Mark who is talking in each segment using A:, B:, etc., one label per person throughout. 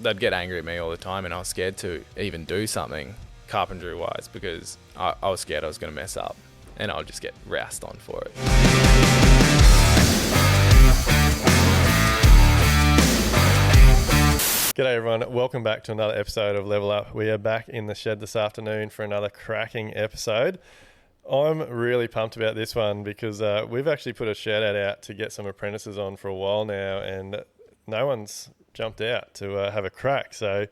A: they'd get angry at me all the time, and I was scared to even do something carpentry wise because I was scared I was going to mess up, and I'll just get roused on for it.
B: G'day everyone, welcome back to another episode of Level Up. We are back in the shed this afternoon for another cracking episode. I'm really pumped about this one because we've actually put a shout out to get some apprentices on for a while now, and no one's jumped out to have a crack. So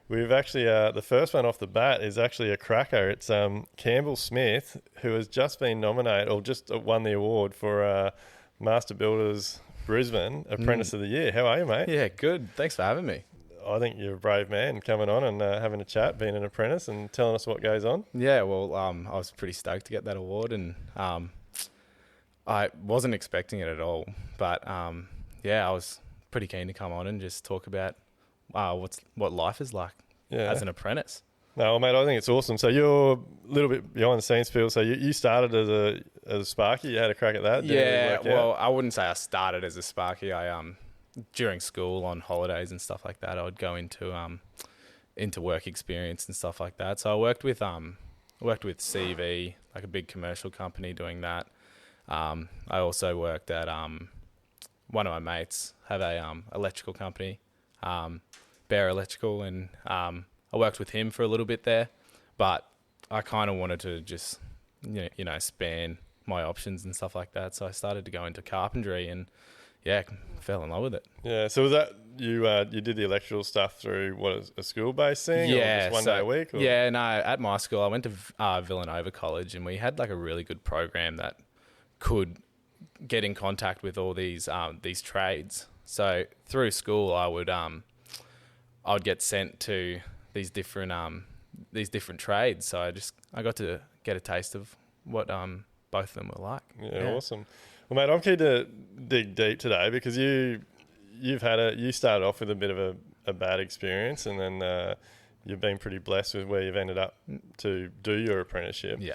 B: we've actually, the first one off the bat is actually a cracker. It's Campbell Smith, who has just been nominated or just won the award for Master Builders Brisbane Apprentice of the Year. How are you, mate?
A: Yeah, good. Thanks for having me.
B: I think you're a brave man coming on and having a chat, being an apprentice and telling us what goes on.
A: Yeah, well, I was pretty stoked to get that award, and I wasn't expecting it at all. But yeah, I was pretty keen to come on and just talk about what life is like as an apprentice.
B: No, well, mate, I think it's awesome. So you're a little bit behind the scenes, Phil. So you started as a Sparky. You had a crack at that.
A: Yeah, well, I wouldn't say I started as a Sparky. During school on holidays and stuff like that, I would go into work experience and stuff like that. So I worked with CV, like a big commercial company, doing that. I also worked at one of my mates have a electrical company, Bear Electrical, and I worked with him for a little bit there. But I kind of wanted to just span my options and stuff like that. So I started to go into carpentry and fell in love with it.
B: Yeah, so was that you did the electrical stuff through a school-based thing?
A: Yeah,
B: or just one day a week? Or?
A: Yeah, no, at my school, I went to Villanova College, and we had like a really good program that could get in contact with all these trades. So through school, I would get sent to these different trades. So I got to get a taste of what both of them were like.
B: Yeah, awesome. Well, mate, I'm keen to dig deep today because you started off with a bit of a bad experience, and then you've been pretty blessed with where you've ended up to do your apprenticeship.
A: Yeah.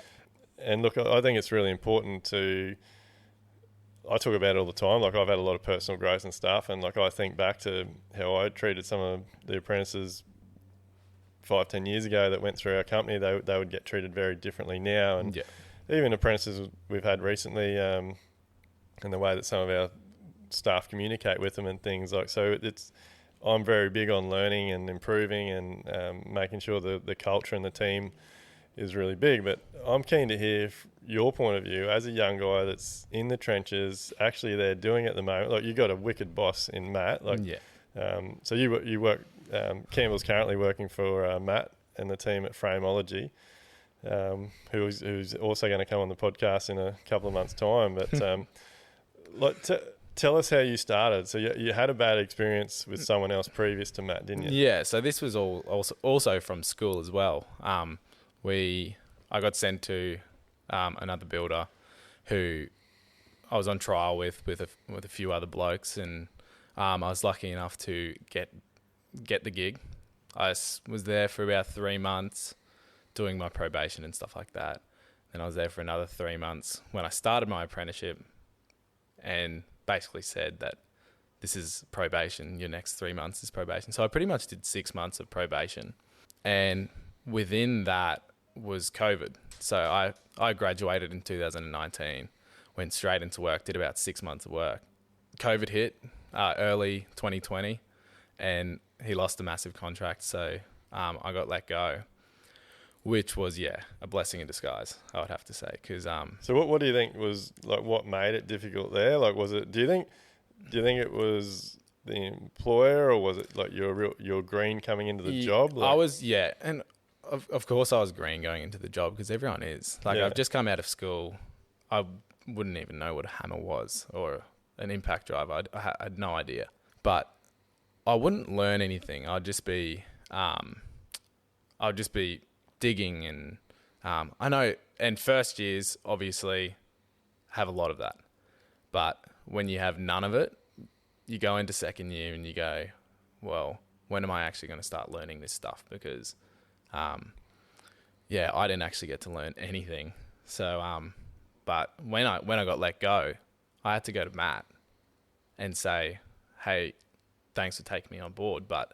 B: And look, I think it's really important I talk about it all the time. Like, I've had a lot of personal growth and stuff, and like I think back to how I treated some of the apprentices 5-10 years ago that went through our company. They would get treated very differently now, and even apprentices we've had recently. And the way that some of our staff communicate with them and things like, so I'm very big on learning and improving and making sure the culture and the team is really big. But I'm keen to hear your point of view as a young guy that's in the trenches, actually they're doing it at the moment. Like, you got a wicked boss in Matt. Like, so you work. Campbell's currently working for Matt and the team at Frameology. Who's also going to come on the podcast in a couple of months' time. But tell us how you started. So you had a bad experience with someone else previous to Matt, didn't you?
A: Yeah, so this was also from school as well. I got sent to another builder who I was on trial with a few other blokes, and I was lucky enough to get the gig. I was there for about 3 months doing my probation and stuff like that. Then I was there for another 3 months when I started my apprenticeship, and basically said that this is probation, your next 3 months is probation. So I pretty much did 6 months of probation. And within that was COVID. So I graduated in 2019, went straight into work, did about 6 months of work. COVID hit early 2020, and he lost a massive contract. So I got let go, which was, a blessing in disguise, I would have to say. Cause,
B: so what do you think was, like, what made it difficult there? Like, was it, do you think it was the employer, or was it like your green coming into the job? Like,
A: I was, and of course I was green going into the job because everyone is. Like, I've just come out of school. I wouldn't even know what a hammer was or an impact driver. I had no idea. But I wouldn't learn anything. I'd just be digging, and I know, and first years obviously have a lot of that, but when you have none of it, you go into second year and you go, well, when am I actually going to start learning this stuff? Because I didn't actually get to learn anything. So but when I got let go, I had to go to Matt and say, hey, thanks for taking me on board, but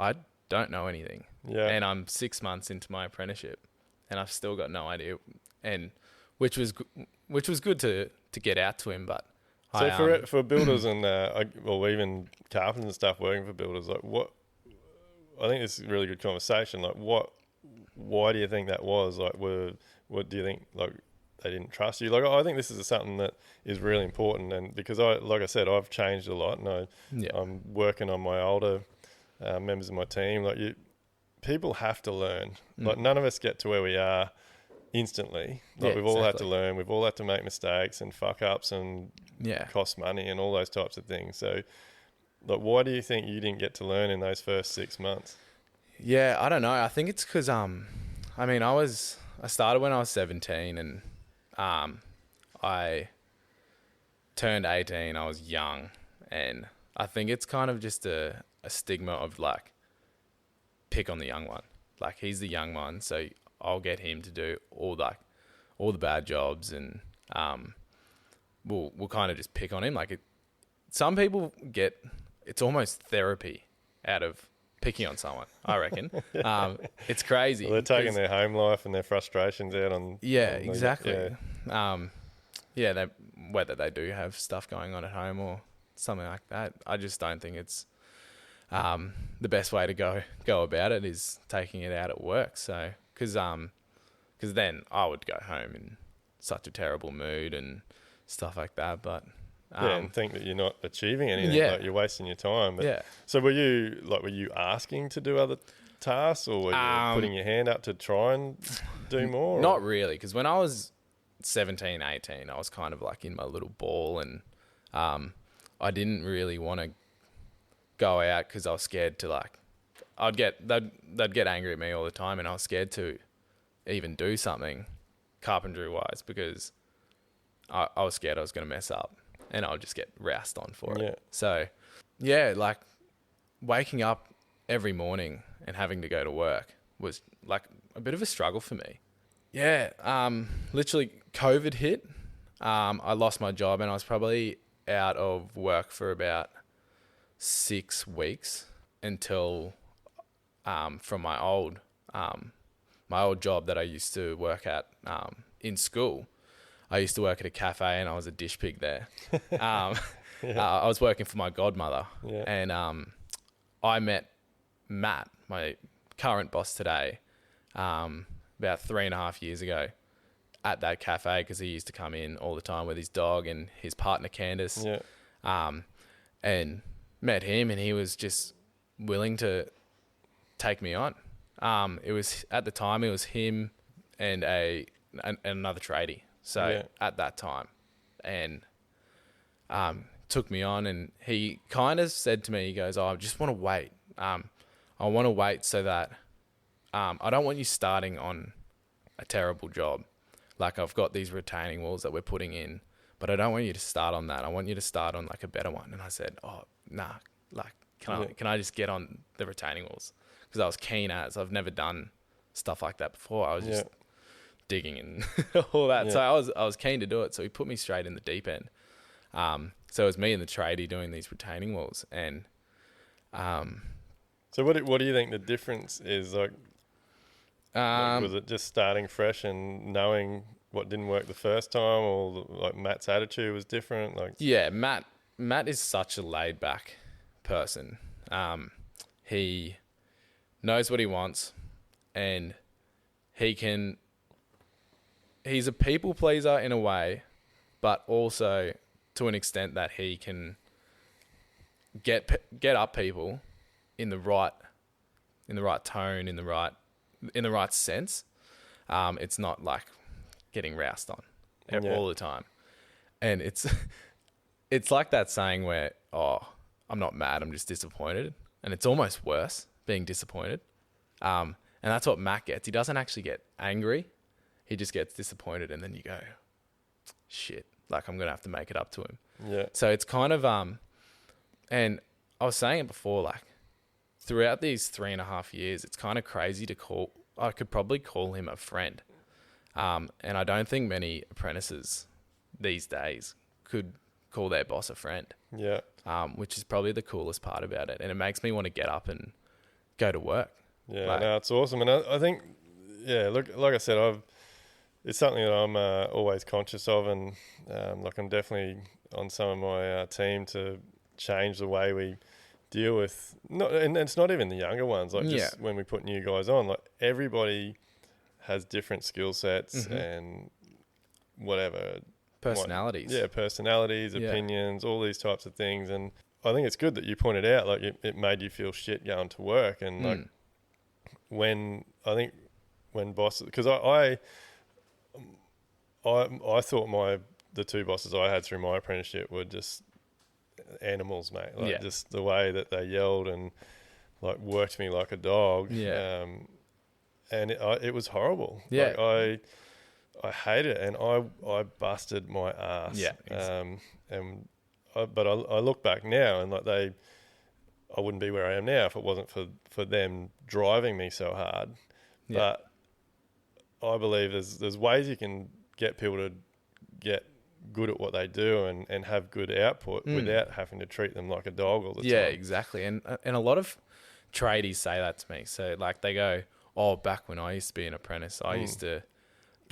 A: I don't know anything.
B: Yeah.
A: And I'm 6 months into my apprenticeship and I've still got no idea. And which was good to get out to him. But
B: so for builders and even carpenters and stuff working for builders, like I think this is a really good conversation. Like why do you think that was? Like what do you think, like, they didn't trust you? Like, I think this is something that is really important, and because like I said, I've changed a lot, and I'm working on my older members of my team. Like, people have to learn. Like, none of us get to where we are instantly. Like, we've all had to learn. We've all had to make mistakes and fuck ups and cost money and all those types of things. So, like, why do you think you didn't get to learn in those first 6 months?
A: Yeah, I don't know. I think it's because I started when I was 17 and I turned 18. I was young, and I think it's kind of just a stigma of, like, pick on the young one. Like, he's the young one, so I'll get him to do all the bad jobs, and we'll kind of just pick on him. Like, some people it's almost therapy out of picking on someone, I reckon. It's crazy.
B: Well, they're taking their home life and their frustrations out on...
A: Yeah, exactly. Whether they do have stuff going on at home or something like that, I just don't think it's the best way to go about it is taking it out at work. So, because then I would go home in such a terrible mood and stuff like that. But
B: and think that you're not achieving anything.
A: Yeah.
B: Like, you're wasting your time. But,
A: yeah.
B: So were you asking to do other tasks, or were you putting your hand up to try and do more?
A: Not really, because when I was 17, 18, I was kind of like in my little ball, and I didn't really want to go out because I was scared to, like, they'd get angry at me all the time, and I was scared to even do something carpentry wise because I was scared I was going to mess up and I'll just get roused on for it. So yeah, like, waking up every morning and having to go to work was like a bit of a struggle for me. Yeah. Literally COVID hit. I lost my job and I was probably out of work for about 6 weeks until, from my old job that I used to work at, in school. I used to work at a cafe and I was a dish pig there. I was working for my godmother, and I met Matt, my current boss today, about 3.5 years ago at that cafe, because he used to come in all the time with his dog and his partner Candace, and met him, and he was just willing to take me on. It was, at the time, it was him and another tradie. So at that time, and took me on, and he kind of said to me, he goes, I just want to wait. I want to wait so that I don't want you starting on a terrible job. Like, I've got these retaining walls that we're putting in, but I don't want you to start on that. I want you to start on, like, a better one. And I said, oh, nah, like, can I just get on the retaining walls? Because I was keen as I've never done stuff like that before. I was just digging and all that. So I was keen to do it. So he put me straight in the deep end. So it was me and the tradie doing these retaining walls. And
B: so what do you think the difference is? Like, was it just starting fresh and knowing what didn't work the first time, or like Matt's attitude was different? Like, yeah,
A: Matt is such a laid back person. He knows what he wants, and he's a people pleaser in a way, but also to an extent that he can get up people in the right tone, in the right sense. It's not like getting roused on all the time. And it's like that saying where, oh, I'm not mad, I'm just disappointed. And it's almost worse being disappointed. And that's what Matt gets. He doesn't actually get angry. He just gets disappointed, and then you go, shit, like, I'm going to have to make it up to him.
B: Yeah.
A: So it's kind of, and I was saying it before, like, throughout these 3.5 years, it's kind of crazy I could probably call him a friend. And I don't think many apprentices these days could call their boss a friend.
B: Yeah.
A: Which is probably the coolest part about it. And it makes me want to get up and go to work.
B: Yeah,
A: Like-
B: no, it's awesome. And I think, yeah, look, like I said, it's something that I'm always conscious of, and like I'm definitely on some of my team to change the way we deal with, and it's not even the younger ones, like just when we put new guys on, like everybody has different skill sets and whatever.
A: Personalities.
B: Personalities, opinions, all these types of things. And I think it's good that you pointed out, like it made you feel shit going to work. And like when bosses, because I thought the two bosses I had through my apprenticeship were just animals, mate. Like just the way that they yelled and like worked me like a dog. Yeah. And it was horrible.
A: Yeah.
B: Like I hated it, and I busted my ass.
A: Yeah. Exactly.
B: But I look back now, and like I wouldn't be where I am now if it wasn't for them driving me so hard. Yeah. But I believe there's ways you can get people to get good at what they do and have good output without having to treat them like a dog all the time.
A: Yeah, exactly. And a lot of tradies say that to me. So like they go, "Oh, back when I used to be an apprentice, I used to."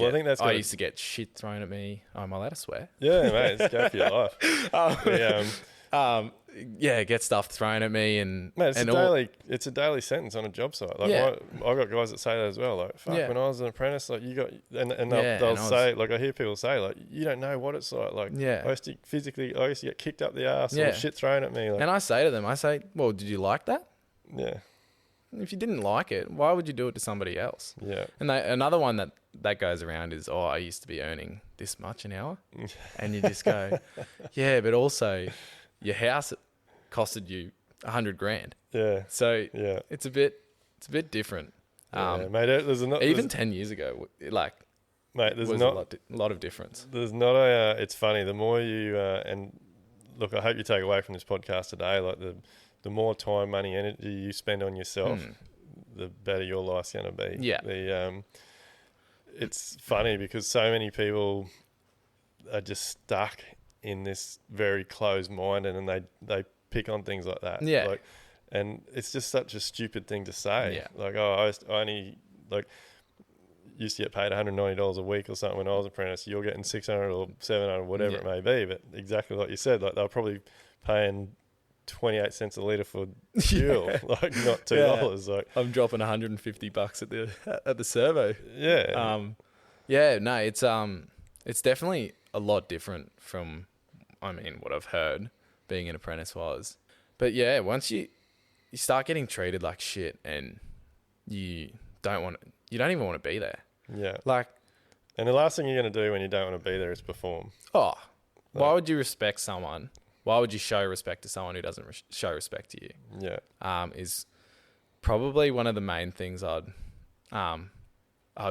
A: I used to get shit thrown at me. Oh, am I allowed to swear?
B: Yeah, mate, it's go for your life.
A: Get stuff thrown at me, and
B: mate, it's a daily sentence on a job site. Like I got guys that say that as well. Like, fuck, when I was an apprentice, like you got, and they'll say, like I hear people say, like you don't know what it's like. Like, I used to get kicked up the ass or shit thrown at me. Like,
A: and I say to them, well, did you like that?
B: Yeah.
A: If you didn't like it, why would you do it to somebody else?
B: Yeah.
A: And another one that goes around is, I used to be earning this much an hour. And you just go, yeah, but also your house costed you $100,000.
B: Yeah.
A: So it's a bit different.
B: Mate,
A: even 10 years ago, like,
B: mate, there's
A: was
B: not
A: a lot of difference.
B: There's not it's funny, the more you, and look, I hope you take away from this podcast today, like the more time, money, energy you spend on yourself, the better your life's going to be.
A: Yeah.
B: It's funny because so many people are just stuck in this very closed mind, and they pick on things like that.
A: Yeah.
B: Like, and it's just such a stupid thing to say.
A: Yeah.
B: Like, I only used to get paid $190 a week or something when I was an apprentice. You're getting $600 or $700, whatever it may be. But exactly like you said, like they're probably paying 28 cents a litre for fuel, like not $2. Like
A: I'm dropping $150 at the servo. It's definitely a lot different from, what I've heard being an apprentice was. But yeah, once you start getting treated like shit, and you don't even want to be there.
B: Yeah.
A: Like,
B: and the last thing you're going to do when you don't want to be there is perform.
A: Why would you respect someone? Why would you show respect to someone who doesn't show respect to you?
B: Yeah.
A: Is probably one of the main things I'd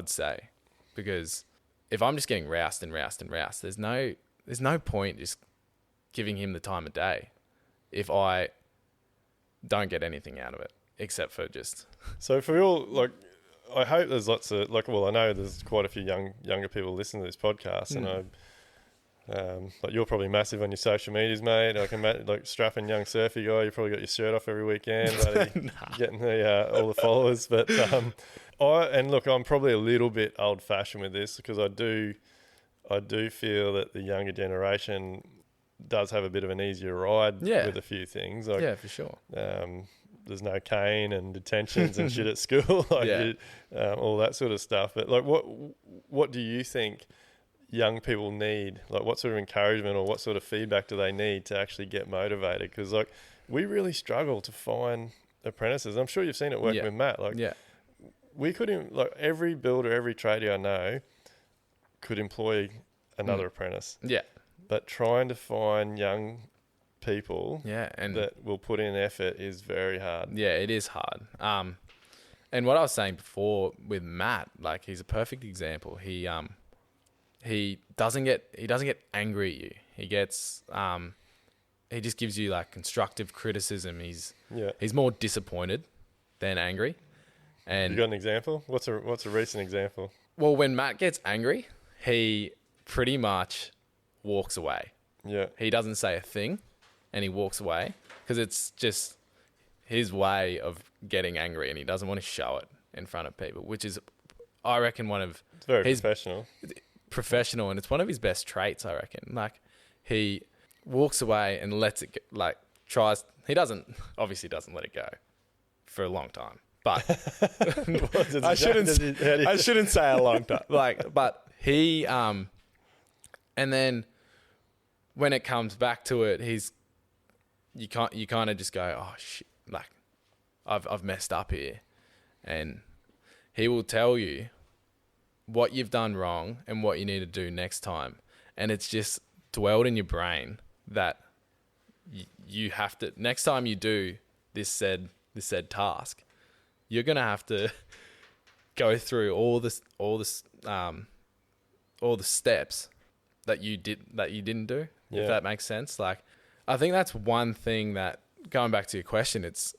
A: say, because if I'm just getting roused and roused and roused, there's no point just giving him the time of day if I don't get anything out of it except for just.
B: So for all, like, I hope there's lots of I know there's quite a few younger people listening to this podcast, and like you're probably massive on your social medias, mate. I can like strapping young surfy guy. You probably got your shirt off every weekend, buddy, getting all the followers. But I'm probably a little bit old fashioned with this, because I do feel that the younger generation does have a bit of an easier ride with a few things. Like,
A: yeah, for sure.
B: There's no cane and detentions and shit at school, all that sort of stuff. But like, what do you think young people need? Like, what sort of encouragement or what sort of feedback do they need to actually get motivated? Because like, we really struggle to find apprentices. I'm sure you've seen it working with Matt. Like, we could, like, every builder, every tradie I know could employ another apprentice. Yeah. But trying to find young people
A: and
B: that will put in effort is very hard.
A: Yeah, it is hard. And what I was saying before with Matt, like, he's a perfect example. He doesn't get angry at you. He gets he just gives you like constructive criticism. He's more disappointed than angry. And
B: you got an example? What's a recent example?
A: Well, when Matt gets angry, he pretty much walks away.
B: Yeah.
A: He doesn't say a thing, and he walks away, because it's just his way of getting angry, and he doesn't want to show it in front of people, which is, I reckon, one of
B: It's very
A: his
B: professional,
A: and it's one of his best traits, I reckon. Like, he walks away and lets it he obviously doesn't let it go for a long time, but I shouldn't say a long time, but he, and then when it comes back to it, you kind of just go, oh shit, like, I've messed up here. And he will tell you what you've done wrong and what you need to do next time. And it's just dwelled in your brain that you have to, next time you do this said task, you're going to have to go through all the steps that you didn't do, if that makes sense. Like, I think that's one thing that, going back to your question, it's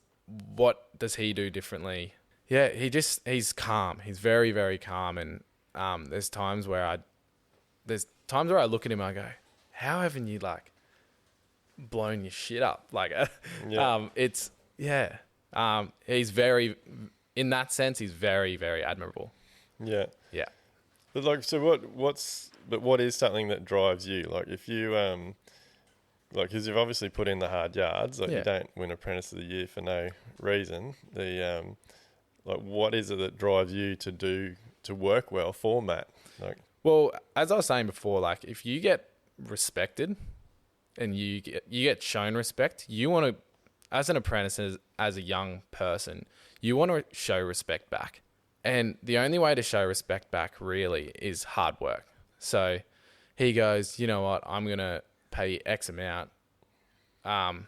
A: what does he do differently? Yeah, he's calm. He's very, very calm. And there's times where I look at him and I go, how haven't you like blown your shit up? Like, he's very, in that sense, he's very, very admirable.
B: Yeah.
A: Yeah.
B: But like, so what is something that drives you? Like, if you, like, because you've obviously put in the hard yards, like you don't win Apprentice of the Year for no reason. Like, what is it that drives you to work well for Matt? Like, well,
A: as I was saying before, like, if you get respected and you get shown respect, you want to, as an apprentice, as a young person, you want to show respect back. And the only way to show respect back really is hard work. So he goes, you know what, I'm going to pay you X amount above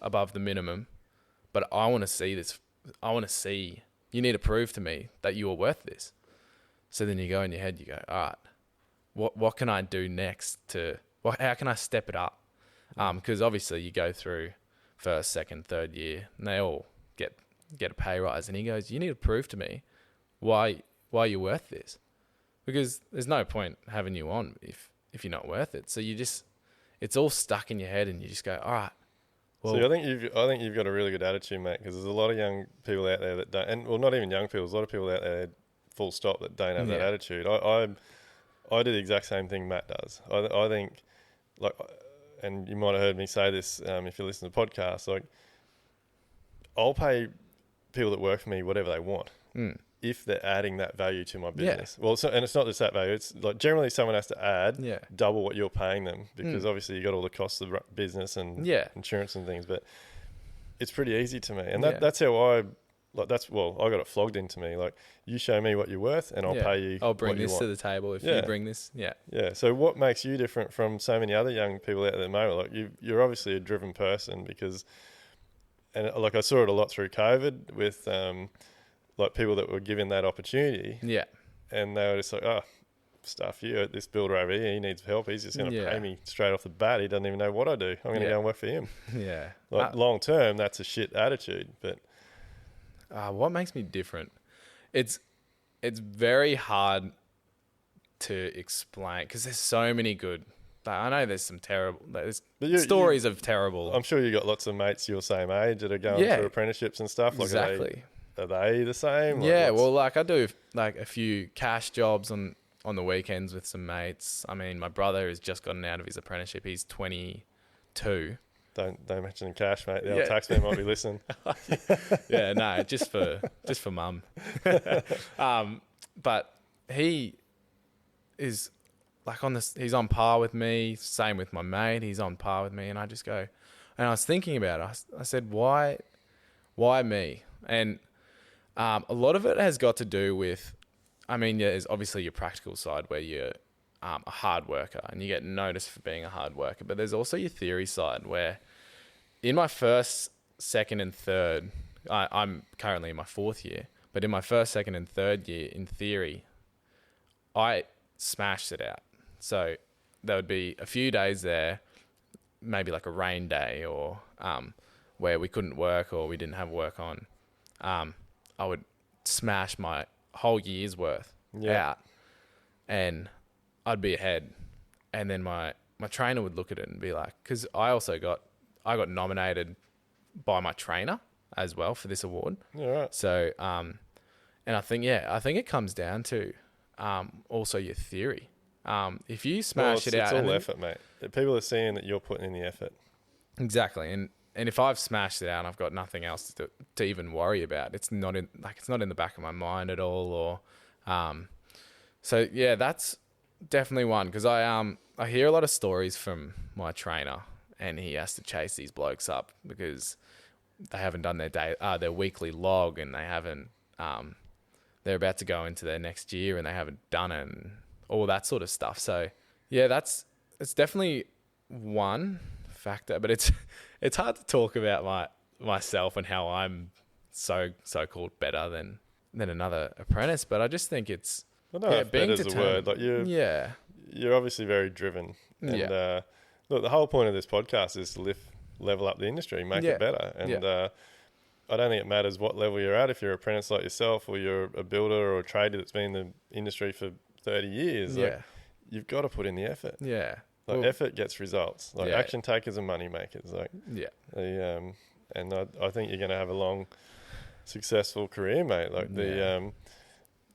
A: the minimum, but I want to see this. You need to prove to me that you are worth this. So then you go in your head, you go, all right, what can I do next how can I step it up? Because obviously you go through first, second, third year, and they all get a pay rise. And he goes, you need to prove to me why you're worth this, because there's no point having you on if you're not worth it. So it's all stuck in your head, and you just go, all right. Well,
B: so I think you've got a really good attitude, mate, because there's a lot of young people out there that don't, and well, not even young people, there's a lot of people out there, full stop, that don't have that attitude. I do the exact same thing Matt does. I think, like, and you might have heard me say this if you listen to the podcast, like, I'll pay people that work for me whatever they want if they're adding that value to my business. Yeah. Well, and it's not just that value. It's like, generally someone has to add double what you're paying them, because obviously you got all the costs of business and insurance and things. But it's pretty easy to me, and that's how I got it flogged into me. Like, you show me what you're worth, and I'll pay you.
A: I'll bring this to the table if you bring this. Yeah.
B: Yeah. So what makes you different from so many other young people out there at the moment? Like, you're obviously a driven person, because, and like, I saw it a lot through COVID with like people that were given that opportunity. Yeah. And they were just like, oh, stuff you, this builder over here, he needs help. He's just going to pay me straight off the bat. He doesn't even know what I do. I'm going to go and work for him. Yeah. Like, long term, that's a shit attitude. But
A: what makes me different? It's very hard to explain, because there's so many good. I know there's some terrible. There's stories of terrible.
B: I'm sure you got lots of mates your same age that are going through apprenticeships and stuff. Like,
A: exactly.
B: Are they the same?
A: Like, well, like, I do like a few cash jobs on the weekends with some mates. I mean, my brother has just gotten out of his apprenticeship. He's 22.
B: Don't mention cash, mate. The old taxman might be listening.
A: Yeah, no, just for mum. But he is like he's on par with me. Same with my mate. He's on par with me, and I just go, and I was thinking about it. I said, why me? And a lot of it has got to do with, I mean, there's obviously your practical side where you're a hard worker and you get noticed for being a hard worker. But there's also your theory side where in my first, second and third, I'm currently in my fourth year, but in my first, second and third year in theory, I smashed it out. So there would be a few days there, maybe like a rain day or where we couldn't work or we didn't have work on. I would smash my whole year's worth out, and I'd be ahead. And then my trainer would look at it and be like, because I got nominated by my trainer as well for this award.
B: Yeah, right.
A: So, and I think it comes down to also your theory. If you smash it out,
B: it's all effort, mate. People are seeing that you're putting in the effort.
A: Exactly, and if I've smashed it out and I've got nothing else to even worry about, it's not in the back of my mind at all. Or, so yeah, that's definitely one, because I hear a lot of stories from my trainer, and he has to chase these blokes up because they haven't done their weekly log, and they haven't. They're about to go into their next year and they haven't done it, and all that sort of stuff. So yeah, it's definitely one factor, but it's hard to talk about myself and how I'm so-called better than another apprentice. But I just think it's
B: being is a word. Like you're obviously very driven, and look, the whole point of this podcast is to level up the industry, make it better, and I don't think it matters what level you're at. If you're an apprentice like yourself, or you're a builder or a trader that's been in the industry for 30 years, like, you've got to put in the effort.
A: Yeah.
B: Like effort gets results. Like action takers and money makers. Like and I think you're going to have a long, successful career, mate. Like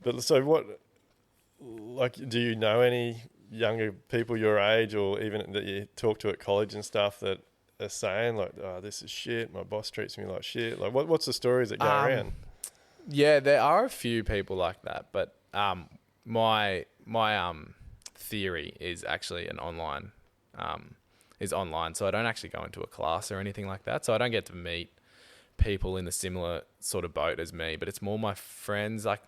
B: but so what? Like, do you know any younger people your age, or even that you talk to at college and stuff, that are saying like, "Oh, this is shit. My boss treats me like shit." Like, what's the stories that go around?
A: Yeah, there are a few people like that, but my theory is actually online, so I don't actually go into a class or anything like that, so I don't get to meet people in the similar sort of boat as me, but it's more my friends. Like,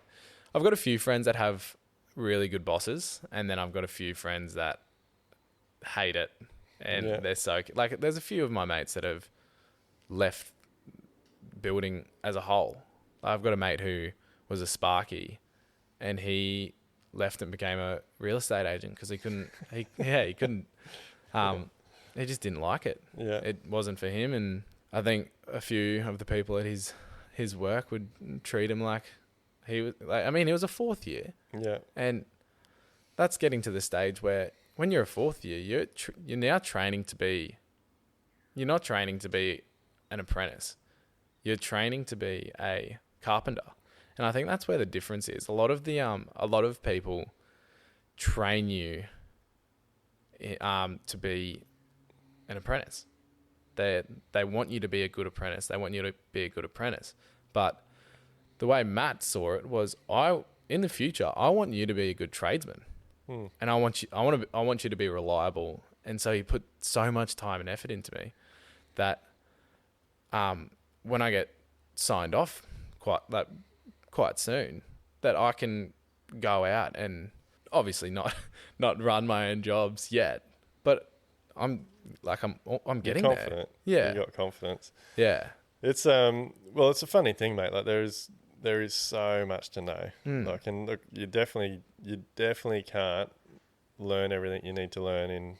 A: I've got a few friends that have really good bosses, and then I've got a few friends that hate it, and they're so, like, there's a few of my mates that have left building as a whole. I've got a mate who was a Sparky, and he left and became a real estate agent because he just didn't like it. Yeah. It wasn't for him. And I think a few of the people at his work would treat him like he was, like, I mean, he was a fourth year. Yeah. And that's getting to the stage where when you're a fourth year, you're now training to be, you're not training to be an apprentice. You're training to be a carpenter. And I think that's where the difference is. A lot of people train you to be an apprentice. They want you to be a good apprentice. They want you to be a good apprentice. But the way Matt saw it was, in the future, I want you to be a good tradesman. And I want you to be reliable. And so he put so much time and effort into me that when I get signed off quite soon, that I can go out and obviously not run my own jobs yet, but I'm getting
B: confident.
A: There. Yeah,
B: you got confidence.
A: Yeah,
B: it's it's a funny thing, mate. Like there is so much to know. Like, and look, you definitely can't learn everything you need to learn in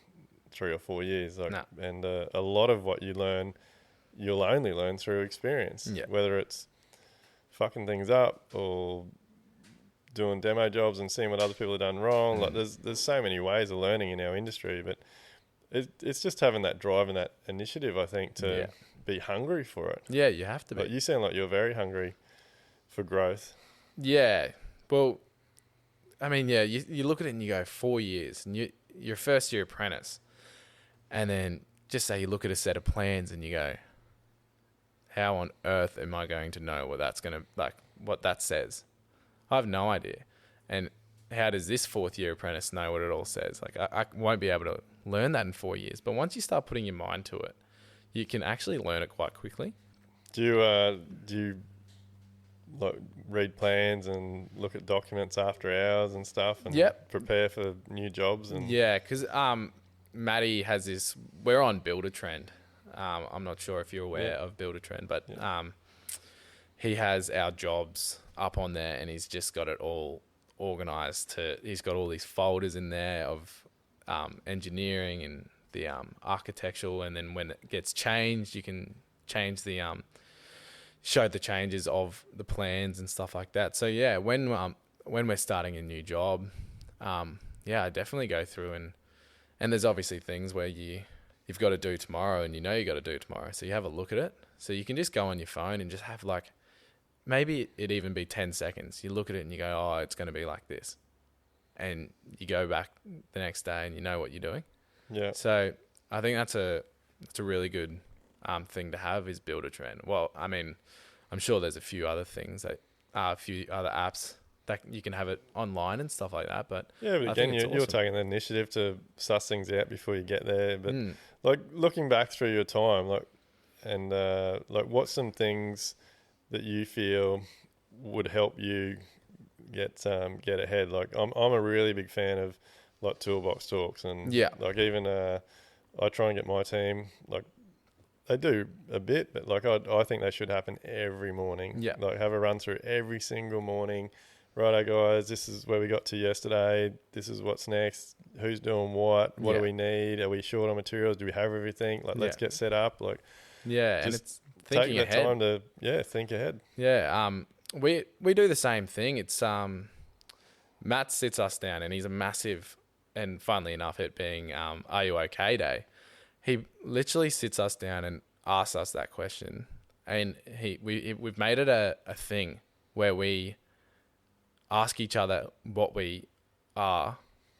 B: 3 or 4 years. Like, and a lot of what you learn, you'll only learn through experience. Yeah. Whether it's fucking things up or doing demo jobs and seeing what other people have done wrong. Like there's so many ways of learning in our industry, but it's just having that drive and that initiative, I think, to be hungry for it.
A: Yeah, you have to be.
B: Like, you sound like you're very hungry for growth.
A: Yeah. Well, I mean, yeah, you look at it and you go 4 years, and you're a first year apprentice, and then just say you look at a set of plans and you go, how on earth am I going to know what that's going to, like, what that says? I have no idea. And how does this 4th year apprentice know what it all says? Like, I won't be able to learn that in 4 years. But once you start putting your mind to it, you can actually learn it quite quickly.
B: Do you like read plans and look at documents after hours and stuff, and prepare for new jobs? And
A: because Matty has this. We're on Builder Trend. I'm not sure if you're aware of Builder Trend, but he has our jobs up on there, and he's just got it all organized. He's got all these folders in there of engineering and the architectural, and then when it gets changed, you can change the show the changes of the plans and stuff like that. So yeah, when we're starting a new job, I definitely go through and there's obviously things where you've got to do tomorrow, and you know you got to do tomorrow, so you have a look at it. So you can just go on your phone and just have like, maybe it even be 10 seconds. You look at it and you go, oh, it's going to be like this. And you go back the next day and you know what you're doing.
B: Yeah.
A: So I think that's a really good thing to have, is build a trend. Well, I mean, I'm sure there's a few other things a few other apps that you can have it online and stuff like that. But
B: yeah, but
A: I
B: again,
A: think it's
B: you're
A: awesome.
B: taking the initiative to suss things out before you get there. But like looking back through your time, like, and like, what's some things that you feel would help you get ahead? Like, I'm a really big fan of like toolbox talks, and like even I try and get my team, like, they do a bit, but like I think they should happen every morning.
A: Yeah.
B: Like, have a run through every single morning. Righto, guys, this is where we got to yesterday. This is what's next. Who's doing what? What do we need? Are we short on materials? Do we have everything? Like, let's get set up. Like,
A: and it's thinking ahead.
B: Taking the time to think ahead.
A: Yeah. We do the same thing. It's Matt sits us down, and he's a massive, and funnily enough, it being Are You Okay Day, he literally sits us down and asks us that question. And we've made it a thing where we ask each other what we are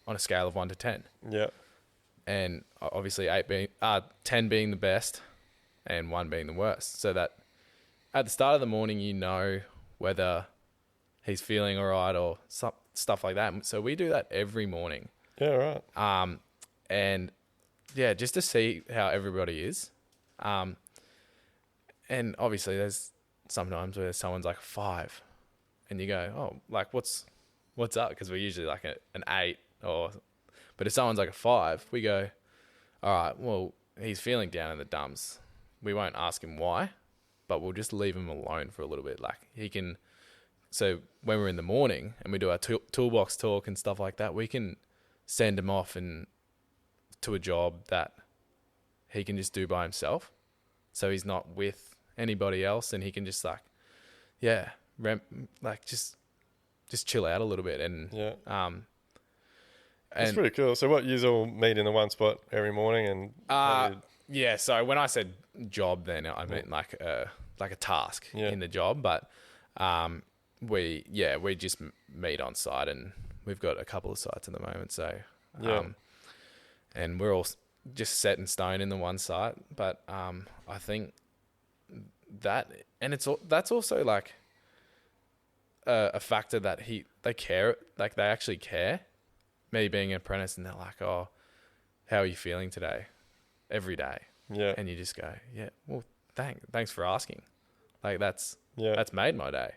A: on a scale of 1 to 10.
B: Yeah.
A: And obviously 10 being the best and 1 being the worst. So that at the start of the morning, you know whether he's feeling all right or stuff like that. So we do that every morning.
B: Yeah, right.
A: And yeah, just to see how everybody is. And obviously there's sometimes where someone's like a 5 and you go, oh, like what's up? Because we're usually like an 8 but if someone's like a 5, we go, all right, well, he's feeling down in the dumps. We won't ask him why, but we'll just leave him alone for a little bit. Like he can, so when we're in the morning and we do our toolbox talk and stuff like that, we can send him off to a job that he can just do by himself. So he's not with anybody else, and he can just just chill out a little bit. And
B: that's pretty cool. So what, you all meet in the one spot every morning and
A: yeah, so when I said job, then I meant like a task in the job, but we just meet on site, and we've got a couple of sites at the moment, so and we're all just set in stone in the one site. But I think that, and that's also like a factor that they care, like they actually care. Me being an apprentice, and they're like, oh, how are you feeling today? Every day. Yeah. And you just go, yeah, well, thanks for asking. Like that's made my day.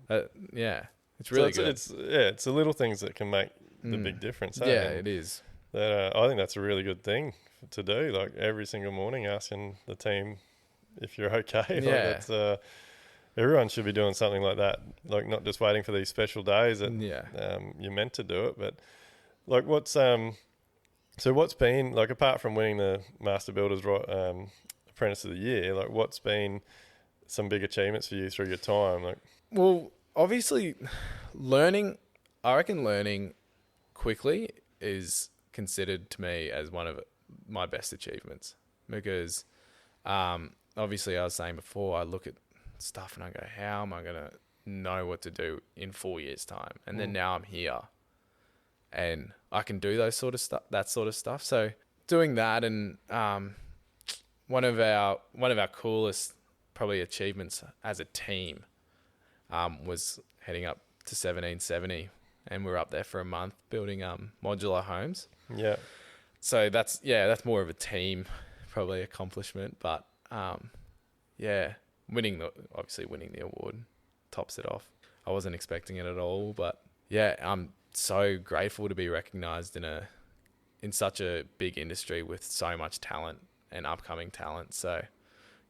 A: It's really good.
B: It's the little things that can make the big difference.
A: Yeah, it is.
B: I think that's a really good thing to do. Like every single morning, asking the team if you're okay. Like everyone should be doing something like that. Like not just waiting for these special days that you're meant to do it. But like, what's been like, apart from winning the Master Builders Apprentice of the Year, like what's been some big achievements for you through your time? Like,
A: well, obviously, learning quickly is considered to me as one of my best achievements, because obviously I was saying before, I look at stuff and I go, how am I going to know what to do in 4 years' time? And then now I'm here and I can do that sort of stuff. So doing that, and one of our coolest probably achievements as a team was heading up to 1770, and we were up there for a month building modular homes. Yeah. So that's more of a team probably accomplishment, but winning the award tops it off. I wasn't expecting it at all, but I'm so grateful to be recognized in such a big industry with so much talent and upcoming talent. So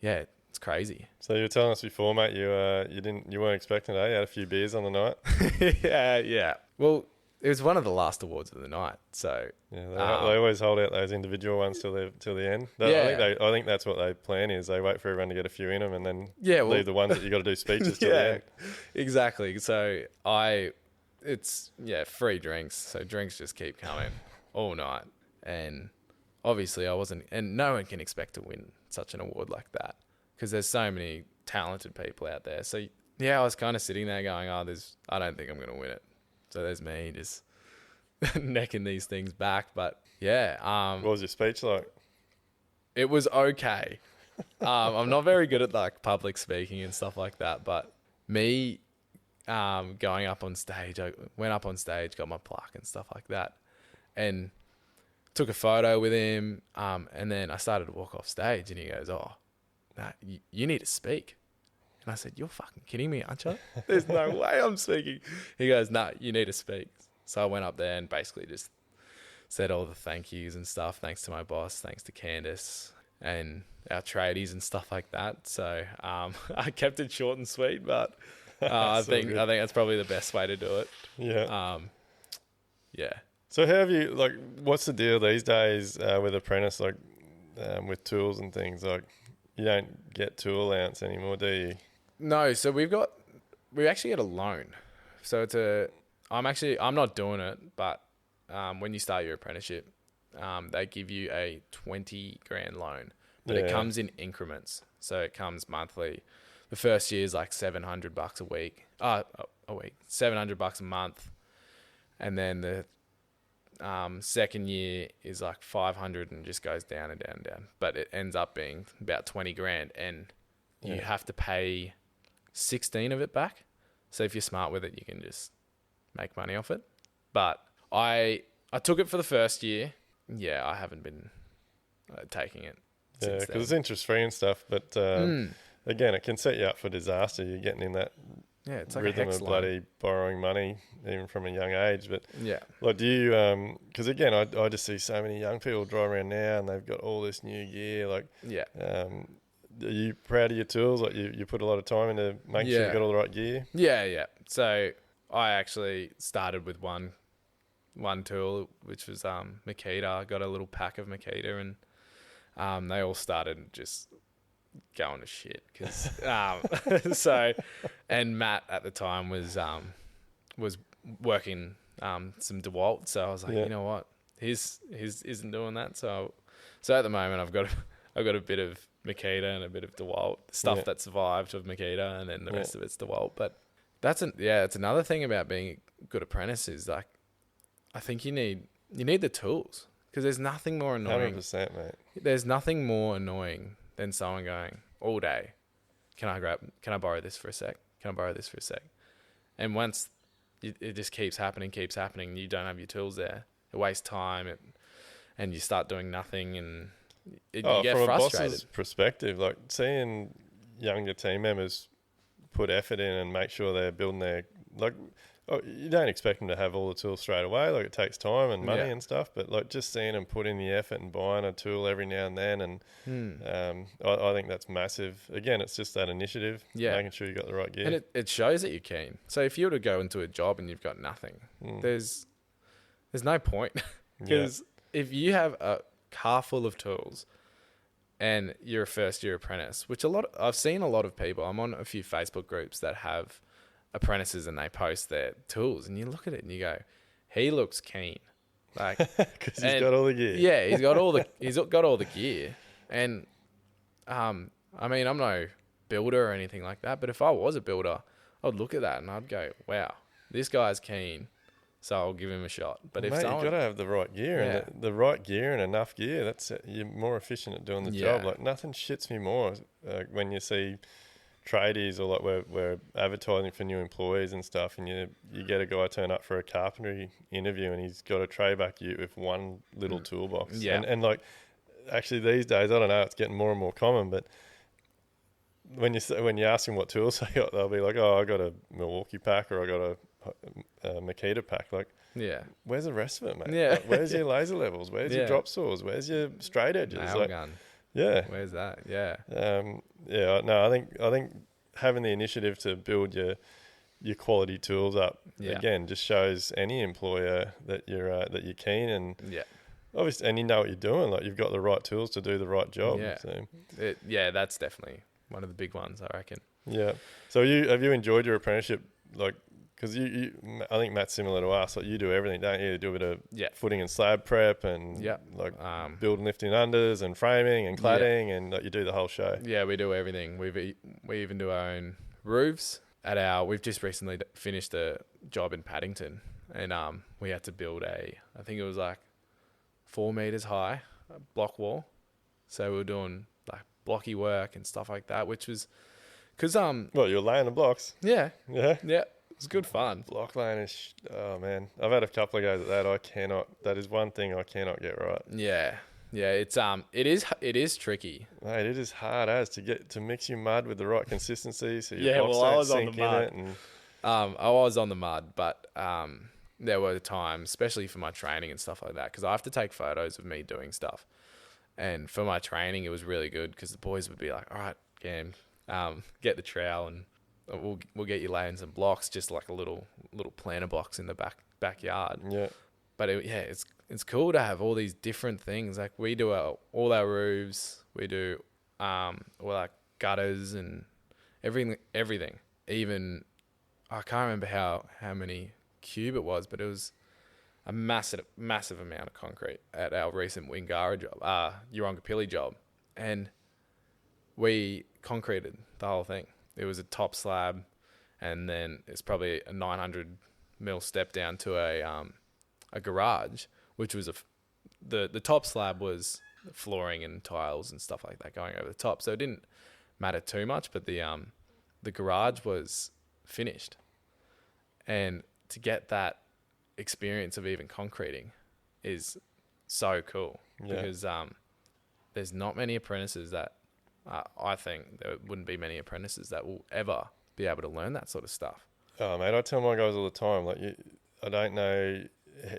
A: it's crazy.
B: So you were telling us before, mate, you weren't expecting it, eh? You had a few beers on the night.
A: Yeah. Well, it was one of the last awards of the night, so
B: they always hold out those individual ones till the end. I think that's what they plan is they wait for everyone to get a few in them, and then leave the ones that you got to do speeches till the end.
A: Exactly. So it's free drinks, so drinks just keep coming all night, and obviously I wasn't, and no one can expect to win such an award like that. because there's so many talented people out there. So yeah, I was kind of sitting there going, I don't think I'm going to win it. So there's me just necking these things back. But yeah.
B: What was your speech like?
A: It was okay. I'm not very good at like public speaking and stuff like that, but me going up on stage, I went up on stage, got my plaque and stuff like that, and took a photo with him, and then I started to walk off stage, and he goes, "Oh, nah, you need to speak." And I said, "You're fucking kidding me, aren't you? There's no way I'm speaking." He goes, "No, you need to speak." So I went up there and basically just said all the thank yous and stuff. Thanks to my boss, thanks to Candace and our tradies and stuff like that. So I kept it short and sweet, but I think that's probably the best way to do it.
B: Yeah.
A: Yeah.
B: So how have you, like, what's the deal these days with Apprentice, like with tools and things? Like, you don't get tool allowance anymore, do you?
A: No. So we actually get a loan. So I'm not doing it, but when you start your apprenticeship, they give you a 20 grand loan, but it comes in increments. So it comes monthly. The first year is like $700 a week, $700 a month. And then the second year is like 500 and just goes down and down and down. But it ends up being about 20 grand, and you have to pay 16 of it back. So if you're smart with it, you can just make money off it. But I took it for the first year. Yeah, I haven't been taking it since then.
B: Because it's interest-free and stuff. But again, it can set you up for disaster. You're getting in that
A: it's like
B: rhythm of bloody borrowing money, even from a young age. But
A: yeah,
B: like, do you? Because again, I just see so many young people drive around now, and they've got all this new gear. Like, are you proud of your tools? Like, you put a lot of time into making sure you've got all the right gear.
A: Yeah. So I actually started with one tool, which was Makita. I got a little pack of Makita, and they all started just going to shit because and Matt at the time was working some DeWalt, so I was like, you know what, his isn't doing that, so at the moment I've got a bit of Makita and a bit of DeWalt stuff that survived of Makita, and then the rest of it's DeWalt. But it's another thing about being a good apprentice is, like, I think you need the tools, because there's nothing more annoying.
B: 100%, mate. There's
A: nothing more annoying than someone going all day, can I borrow this for a sec? Can I borrow this for a sec? And once it just keeps happening, you don't have your tools there. It wastes time, and you start doing nothing, and you get
B: from
A: frustrated.
B: A boss's perspective, like, seeing younger team members put effort in and make sure they're building their, like, you don't expect them to have all the tools straight away. Like, it takes time and money and stuff, but like, just seeing them put in the effort and buying a tool every now and then, and I think that's massive. Again, it's just that initiative, making sure you got the right gear,
A: and it shows that you're keen. So if you were to go into a job and you've got nothing, there's no point, because if you have a car full of tools and you're a first year apprentice, which I've seen a lot of people. I'm on a few Facebook groups that have apprentices, and they post their tools, and you look at it and you go, he looks keen, like,
B: because he's got all the gear.
A: Yeah, he's got all the gear. And I mean, I'm no builder or anything like that, but if I was a builder, I'd look at that and I'd go, wow, this guy's keen, so I'll give him a shot. But
B: you've got to have the right gear, and the right gear and enough gear. That's it. You're more efficient at doing the job. Like, nothing shits me more when you see tradies, or like we're advertising for new employees and stuff, and you get a guy turn up for a carpentry interview, and he's got a tray back ute with one little toolbox. And like, actually these days, I don't know, it's getting more and more common, but when you ask them what tools they got, they'll be like, oh, I got a Milwaukee pack, or I got a Makita pack. Like, where's the rest of it, mate? Like, where's your laser levels? Where's your drop saws? Where's your straight edges?
A: Nail gun.
B: Yeah.
A: Where's that? Yeah.
B: No, I think having the initiative to build your quality tools up again just shows any employer that you're keen, and obviously, and you know what you're doing. Like, you've got the right tools to do the right job.
A: Yeah. So. That's definitely one of the big ones, I reckon.
B: Yeah. So have you enjoyed your apprenticeship, like, Because I think Matt's similar to us. Like you do everything, don't you? You do a bit of
A: Yeah.
B: footing and slab prep and like build and lifting unders and framing and cladding and like, you do the whole show.
A: Yeah, we do everything. We even do our own roofs we've just recently finished a job in Paddington, and we had to build I think it was like 4 meters high block wall. So we were doing like blocky work and stuff like that, which was because
B: Well, you're laying the blocks.
A: yeah. It was good fun.
B: Block laying is oh man, I've had a couple of goes at that. That is one thing I cannot get right.
A: Yeah, it's it is tricky.
B: Mate, it is hard as to mix your mud with the right consistency so your
A: Yeah,
B: blocks
A: well, I
B: don't
A: was on
B: sink
A: the
B: in
A: mud.
B: it. And
A: I was on the mud, but there were times, especially for my training and stuff like that, because I have to take photos of me doing stuff. And for my training, it was really good because the boys would be like, "All right, Cam, get the trowel and we'll get you laying some blocks, just like a little planter box in the backyard."
B: yeah,
A: But it's cool to have all these different things. Like we do all our roofs, we do all our gutters and everything. Even I can't remember how many cube it was, but it was a massive amount of concrete at our recent Wingara job, Urongapilli job, and we concreted the whole thing. It was a top slab, and then it's probably a 900 mil step down to a garage, which was the top slab was flooring and tiles and stuff like that going over the top, so it didn't matter too much. But the garage was finished, and to get that experience of even concreting is so cool because there's not many apprentices that I think there wouldn't be many apprentices that will ever be able to learn that sort of stuff.
B: Oh mate, I tell my guys all the time, like I don't know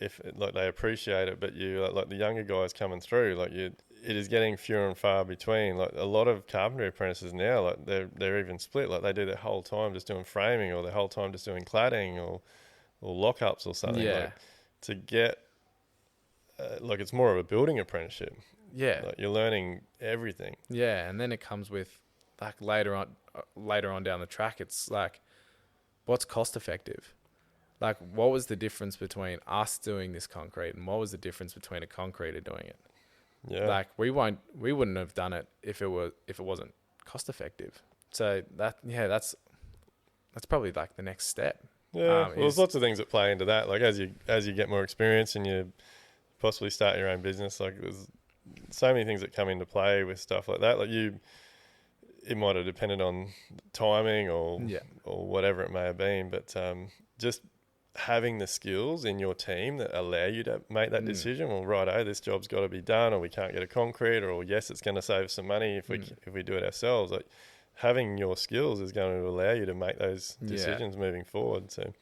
B: if like they appreciate it, but like the younger guys coming through, like it is getting fewer and far between. Like a lot of carpentry apprentices now, like they're even split. Like they do their whole time just doing framing, or their whole time just doing cladding, or lockups or something.
A: Yeah.
B: Like, to get like it's more of a building apprenticeship.
A: Yeah.
B: Like you're learning everything.
A: Yeah, and then it comes with like later on down the track, it's like, what's cost effective? Like, what was the difference between us doing this concrete and what was the difference between a concreter doing it?
B: Yeah.
A: Like we wouldn't have done it if it wasn't cost effective. So that's probably like the next step.
B: Yeah. Well, there's lots of things that play into that. Like as you get more experience and you possibly start your own business, like there's so many things that come into play with stuff like that. Like it might have depended on timing or whatever it may have been, but just having the skills in your team that allow you to make that decision. Well, righto, this job's got to be done, or we can't get a concrete, or yes, it's going to save us some money if we do it ourselves. Like having your skills is going to allow you to make those decisions moving forward. So,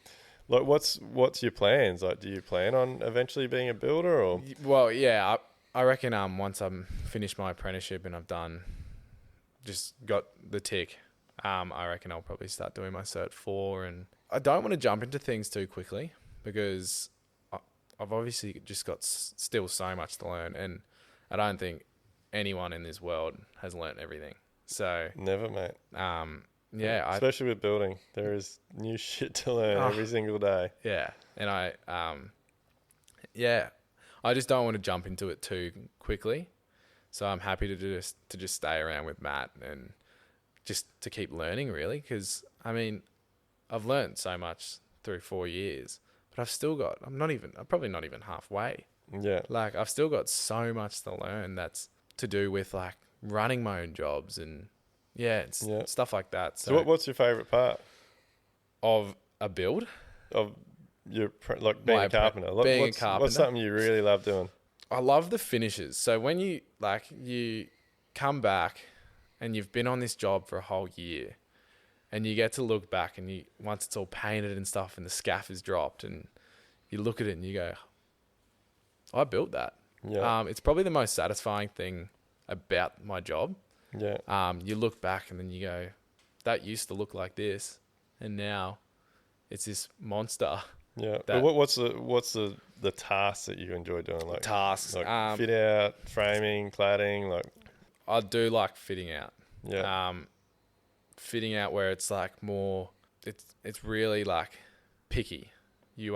B: like, what's your plans? Like, do you plan on eventually being a builder, or?
A: Well, yeah, I reckon once I'm finished my apprenticeship and I've just got the tick, I reckon I'll probably start doing my Cert 4, and I don't want to jump into things too quickly because I've obviously just got still so much to learn, and I don't think anyone in this world has learnt everything. So
B: Never, mate. Especially with building, there is new shit to learn every single day.
A: Yeah, and I just don't want to jump into it too quickly. So I'm happy to just stay around with Matt and just to keep learning, really, because I mean, I've learned so much through 4 years, but I'm probably not even halfway.
B: Yeah.
A: Like I've still got so much to learn that's to do with like running my own jobs and stuff like that.
B: So what's your favourite part
A: of a build?
B: Of your like being a carpenter?
A: Being a carpenter.
B: What's something you really love doing?
A: I love the finishes. So when you come back and you've been on this job for a whole year, and you get to look back and once it's all painted and stuff and the scaff is dropped and you look at it and you go, I built that.
B: Yeah.
A: It's probably the most satisfying thing about my job.
B: Yeah.
A: You look back and then you go, that used to look like this, and now it's this monster.
B: Yeah. But what's the tasks that you enjoy doing? Like
A: tasks,
B: like fit out, framing, cladding, like.
A: I do like fitting out.
B: Yeah.
A: Fitting out where it's like more, it's really like picky. You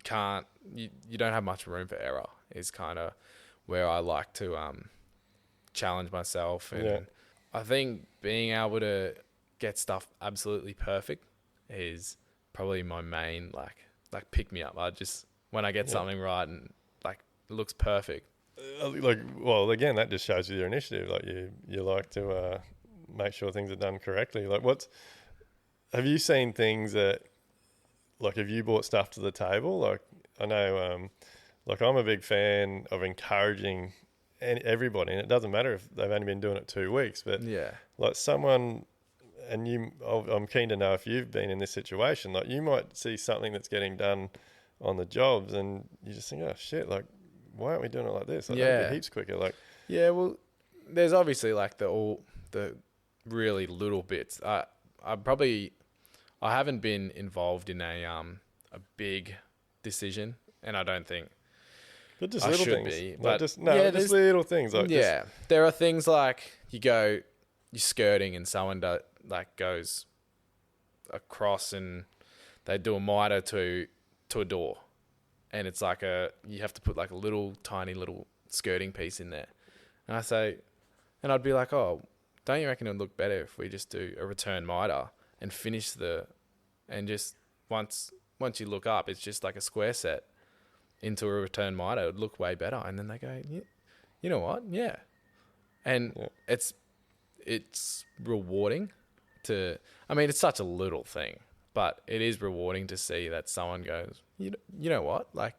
A: can't, you don't have much room for error is kind of where I like to challenge myself. And I think being able to get stuff absolutely perfect is probably my main like pick me up. I just, when I get something right and like it looks perfect.
B: Well, again, that just shows you your initiative. Like you like to make sure things are done correctly. Like have you seen things that, like, have you brought stuff to the table? Like, I know, like, I'm a big fan of encouraging everybody, and it doesn't matter if they've only been doing it 2 weeks, but like someone, and I'm keen to know if you've been in this situation. Like, you might see something that's getting done on the jobs, and you just think, oh shit, like, why aren't we doing it like this? Like, that'd be heaps quicker. Like,
A: well, there's obviously like the really little bits. I haven't been involved in a big decision, and I don't think
B: but just
A: I
B: little
A: should
B: things.
A: be.
B: Like,
A: But
B: just little things. Like,
A: there are things like you're skirting and someone goes across and they do a miter to a door, and it's like you have to put like a little tiny little skirting piece in there, and I'd be like, oh, don't you reckon it'd look better if we just do a return miter and finish and just once you look up, it's just like a square set into a return miter. It would look way better. And then they go, you know what? Yeah. And it's rewarding it's such a little thing, but it is rewarding to see that someone goes, you know what? Like,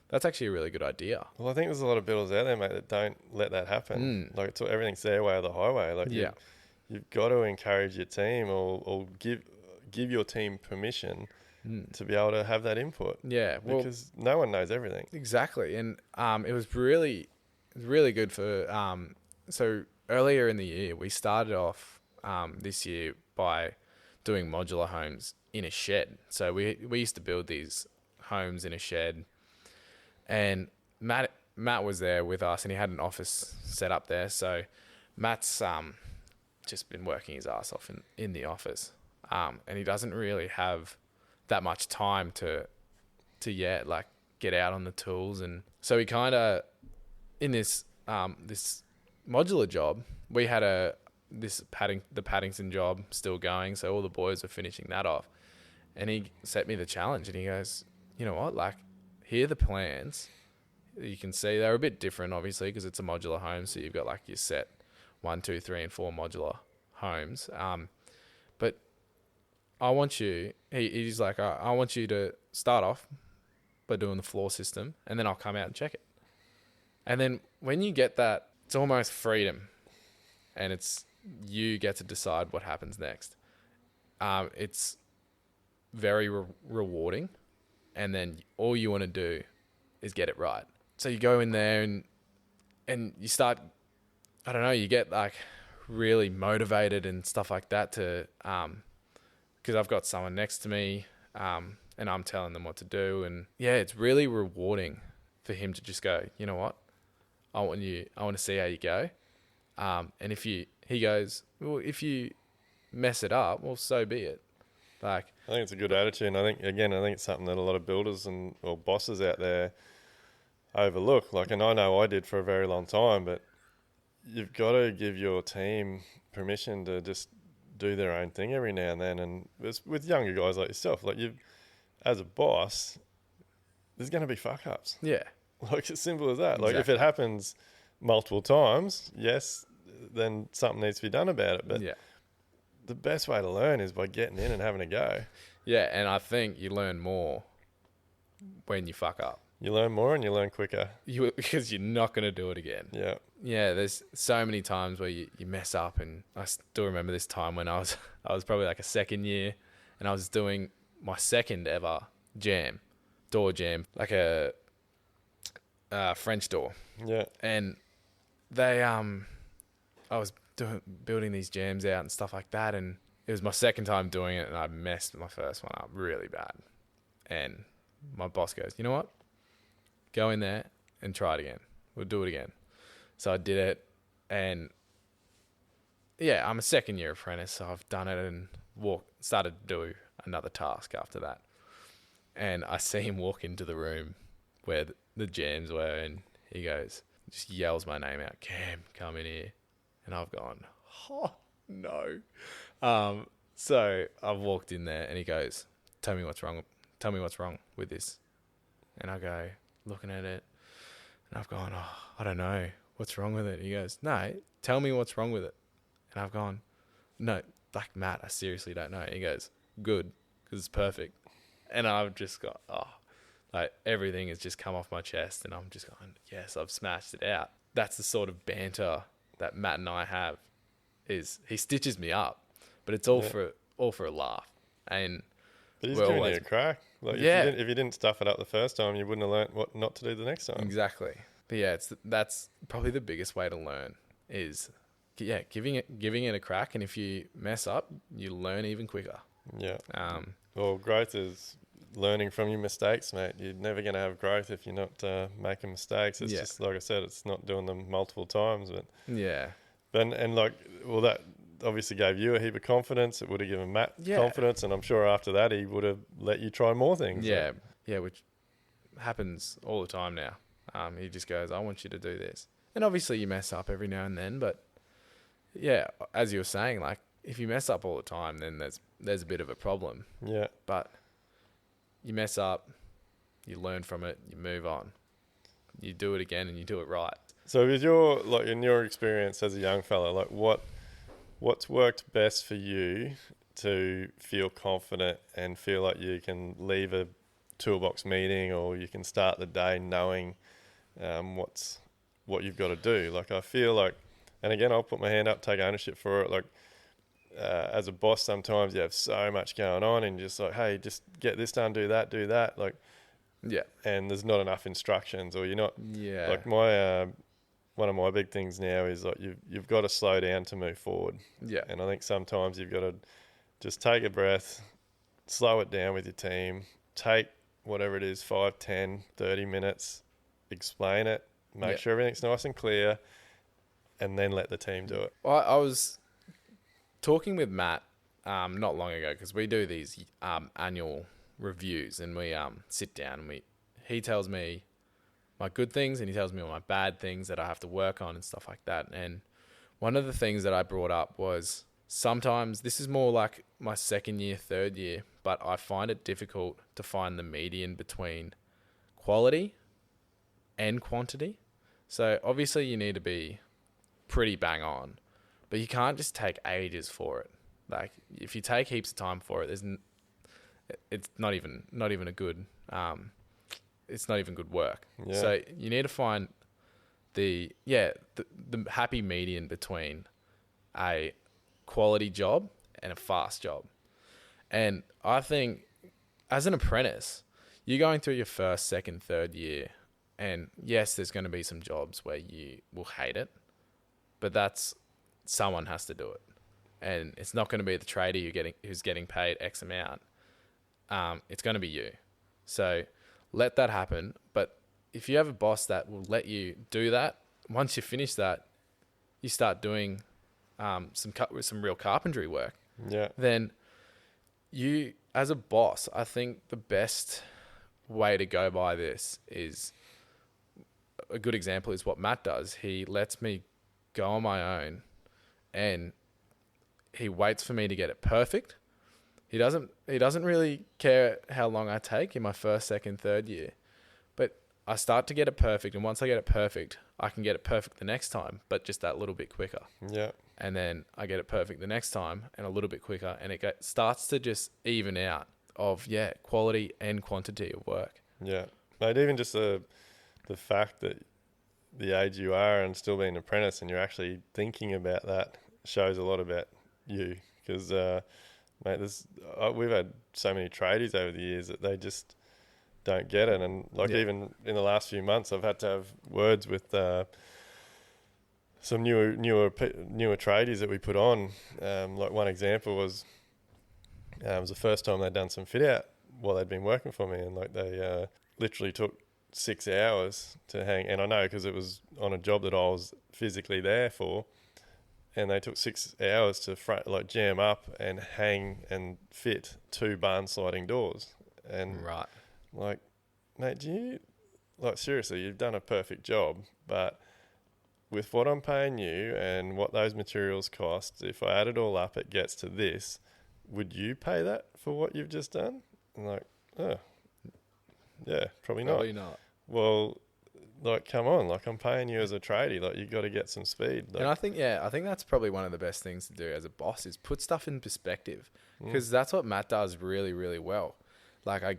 A: that's actually a really good idea.
B: Well, I think there's a lot of builders out there, mate, that don't let that happen. Like, everything's their way or the highway. Like, you've got to encourage your team or give your team permission to be able to have that input. Yeah, because no one knows everything.
A: Exactly, and it was really good for. So earlier in the year, we started off this year by doing modular homes in a shed. So we used to build these homes in a shed, and Matt was there with us, and he had an office set up there. So Matt's just been working his ass off in the office, and he doesn't really have that much time to get out on the tools. And so we kind of, in this modular job, we had the Paddington job still going, so all the boys were finishing that off, and he set me the challenge, and he goes, you know what, like, here are the plans. You can see they're a bit different, obviously, because it's a modular home, so you've got like your set 1, 2, 3, and 4 modular homes, but I want you, he's like, I want you to start off by doing the floor system, and then I'll come out and check it. And then when you get that, it's almost freedom, and it's, you get to decide what happens next. It's very rewarding, and then all you want to do is get it right. So you go in there and you start, I don't know, you get like really motivated and stuff like that to, because I've got someone next to me, and I'm telling them what to do. And yeah, it's really rewarding for him to just go, you know what? I want to see how you go. And he goes, well, if you mess it up, well, so be it. Like,
B: I think it's a good attitude. And I think it's something that a lot of builders or bosses out there overlook. Like, and I know I did for a very long time, but you've got to give your team permission to just do their own thing every now and then. And it's with younger guys like yourself, like, as a boss, there's going to be fuck ups.
A: Yeah.
B: Like, as simple as that. Exactly. Like, if it happens multiple times, yes, then something needs to be done about it. But the best way to learn is by getting in and having a go.
A: Yeah, and I think you learn more when you fuck up.
B: You learn more and you learn quicker.
A: Because you're not going to do it again.
B: Yeah.
A: Yeah, there's so many times where you mess up, and I still remember this time when I was probably like a second year, and I was doing my second ever door jam, like a French door.
B: Yeah.
A: And they I was building these jams out and stuff like that, and it was my second time doing it, and I messed my first one up really bad. And my boss goes, you know what? Go in there and try it again. We'll do it again. So I did it, and yeah, I'm a second year apprentice, so I've done it and started to do another task after that. And I see him walk into the room where the jams were, and he just yells my name out, Cam, come in here. And I've gone, oh, no. So I've walked in there, and he goes, tell me what's wrong with this. And I go, looking at it, and I've gone, oh, I don't know. What's wrong with it? He goes, no, tell me what's wrong with it. And I've gone, no, like, Matt, I seriously don't know. He goes, good, because it's perfect. And I've just got, like, everything has just come off my chest, and I'm just going, yes, I've smashed it out. That's the sort of banter that Matt and I have. Is he stitches me up, but it's all for a laugh. And
B: but he's giving you a crack. Like, if you didn't stuff it up the first time, you wouldn't have learnt what not to do the next time.
A: Exactly. But yeah, that's probably the biggest way to learn is, giving it a crack. And if you mess up, you learn even quicker.
B: Yeah. Well, growth is learning from your mistakes, mate. You're never going to have growth if you're not making mistakes. It's just, like I said, it's not doing them multiple times. But
A: yeah.
B: And like, well, that obviously gave you a heap of confidence. It would have given Matt confidence. And I'm sure after that, he would have let you try more things.
A: Yeah. Like. Yeah, which happens all the time now. He just goes, I want you to do this. And obviously you mess up every now and then. But yeah, as you were saying, like, if you mess up all the time, then there's a bit of a problem.
B: Yeah.
A: But you mess up, you learn from it, you move on. You do it again and you do it right. So
B: with in your experience as a young fella, like what's worked best for you to feel confident and feel like you can leave a toolbox meeting or you can start the day knowing what you've got to do? Like, I feel like, and again, I'll put my hand up, take ownership for it. Like, as a boss, sometimes you have so much going on and you're just like, hey, just get this done, do that. Like,
A: yeah.
B: And there's not enough instructions, or you're not.
A: Yeah.
B: Like, my one of my big things now is like you've got to slow down to move forward.
A: Yeah.
B: And I think sometimes you've got to just take a breath, slow it down with your team, take whatever it is, 5, 10, 30 minutes, explain it, make sure everything's nice and clear, and then let the team do it.
A: Well, I was talking with Matt not long ago, because we do these annual reviews, and we sit down and he tells me my good things and he tells me all my bad things that I have to work on and stuff like that. And one of the things that I brought up was, sometimes, this is more like my second year, third year, but I find it difficult to find the median between quality and quantity. So obviously you need to be pretty bang on, but you can't just take ages for it. Like, if you take heaps of time for it, it's not even a good, it's not even good work. Yeah. So you need to find the happy median between a quality job and a fast job. And I think as an apprentice, you're going through your first, second, third year, and yes, there's going to be some jobs where you will hate it, but someone has to do it. And it's not going to be the trader who's getting paid X amount. It's going to be you. So let that happen. But if you have a boss that will let you do that, once you finish that, you start doing some real carpentry work.
B: Yeah.
A: Then you, as a boss, I think the best way to go by this is, a good example is what Matt does. He lets me go on my own, and he waits for me to get it perfect. He doesn't really care how long I take in my first, second, third year. But I start to get it perfect, and once I get it perfect, I can get it perfect the next time, but just that little bit quicker.
B: Yeah.
A: And then I get it perfect the next time and a little bit quicker, and it starts to just even out of quality and quantity of work.
B: Yeah. Mate, even just the fact that the age you are and still being an apprentice and you're actually thinking about that shows a lot about you. Because, mate, we've had so many tradies over the years that they just don't get it. And even in the last few months, I've had to have words with some newer tradies that we put on. Like, one example was it was the first time they'd done some fit out while they'd been working for me, and like they literally took 6 hours to hang. And I know because it was on a job that I was physically there for, and they took 6 hours to jam up and hang and fit 2 barn sliding doors. And
A: right.
B: Like, mate, seriously, you've done a perfect job, but with what I'm paying you and what those materials cost, if I add it all up, it gets to this. Would you pay that for what you've just done? I'm like, oh, yeah, probably not.
A: Probably not.
B: Well, like, come on, like, I'm paying you as a tradie, like, you got to get some speed. Like,
A: And I think that's probably one of the best things to do as a boss is put stuff in perspective, because that's what Matt does really, really well. Like, I'll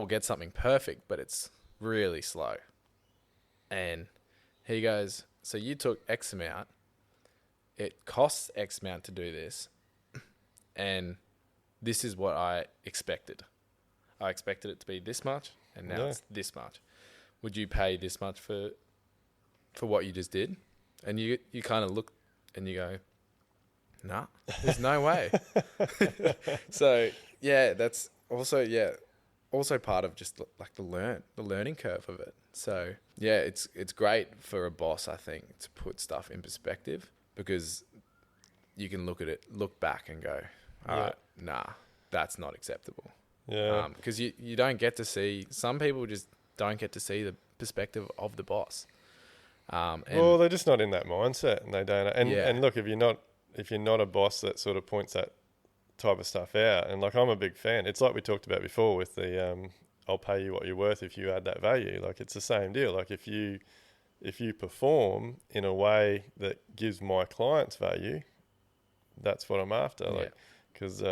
A: get something perfect, but it's really slow. And he goes, so you took X amount, it costs X amount to do this, and this is what I expected. I expected it to be this much, and now it's this much. Would you pay this much for what you just did? And you kind of look and you go, nah, there's no way. So yeah, that's also part of just like the learning curve of it. So yeah, it's great for a boss, I think, to put stuff in perspective, because you can look back and go, all right, nah, that's not acceptable.
B: Yeah.
A: Because you don't get to see, some people just don't get to see the perspective of the boss.
B: Well, they're just not in that mindset, and they don't. And look, if you're not a boss that sort of points that type of stuff out, and like, I'm a big fan. It's like we talked about before with the I'll pay you what you're worth if you add that value. Like, it's the same deal. Like, if you perform in a way that gives my clients value, that's what I'm after. Like, because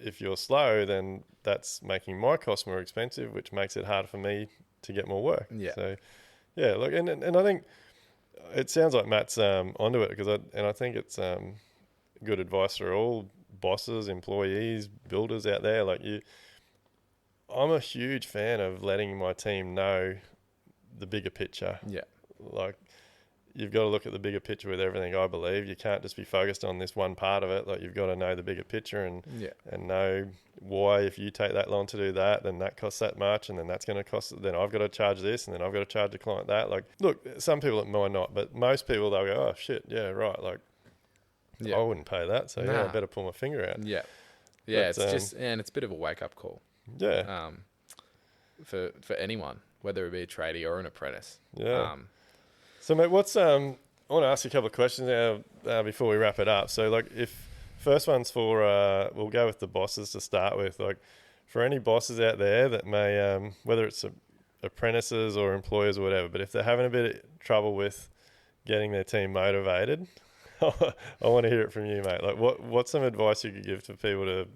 B: if you're slow, then that's making my costs more expensive, which makes it harder for me to get more work.
A: Yeah.
B: So, yeah, look, and I think it sounds like Matt's onto it, because I think it's good advice for all bosses, employees, builders out there. Like, I'm a huge fan of letting my team know the bigger picture.
A: Yeah.
B: Like, you've got to look at the bigger picture with everything, I believe. You can't just be focused on this one part of it. Like, you've got to know the bigger picture and know why, if you take that long to do that, then that costs that much, and then that's going to cost, then I've got to charge this, and then I've got to charge the client that. Like, look, some people it might not, but most people, they'll go, oh shit, yeah, right. Like, I wouldn't pay that, so I better pull my finger out.
A: Yeah. Yeah, but, it's a bit of a wake up call.
B: Yeah.
A: For anyone, whether it be a tradie or an apprentice.
B: Yeah. So, mate, I want to ask you a couple of questions now before we wrap it up. So, like, if first one's for, we'll go with the bosses to start with. Like, for any bosses out there that may, whether it's apprentices or employers or whatever, but if they're having a bit of trouble with getting their team motivated, I want to hear it from you, mate. Like, what's some advice you could give to people to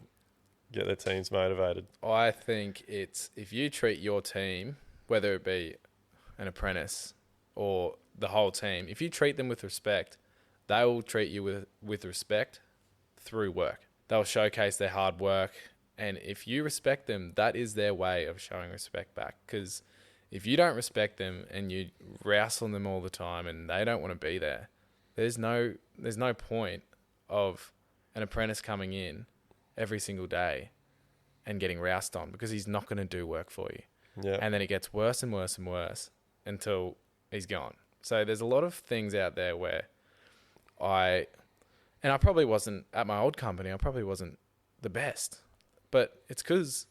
B: get their teams motivated?
A: I think it's, if you treat your team, whether it be an apprentice or the whole team, if you treat them with respect, they will treat you with respect through work. They'll showcase their hard work, and if you respect them, that is their way of showing respect back. Because if you don't respect them and you rouse on them all the time and they don't want to be there, there's no point of an apprentice coming in every single day and getting roused on, because he's not going to do work for you.
B: Yeah.
A: And then it gets worse and worse and worse until he's gone. So there's a lot of things out there where I probably wasn't, at my old company, I probably wasn't the best. But it's because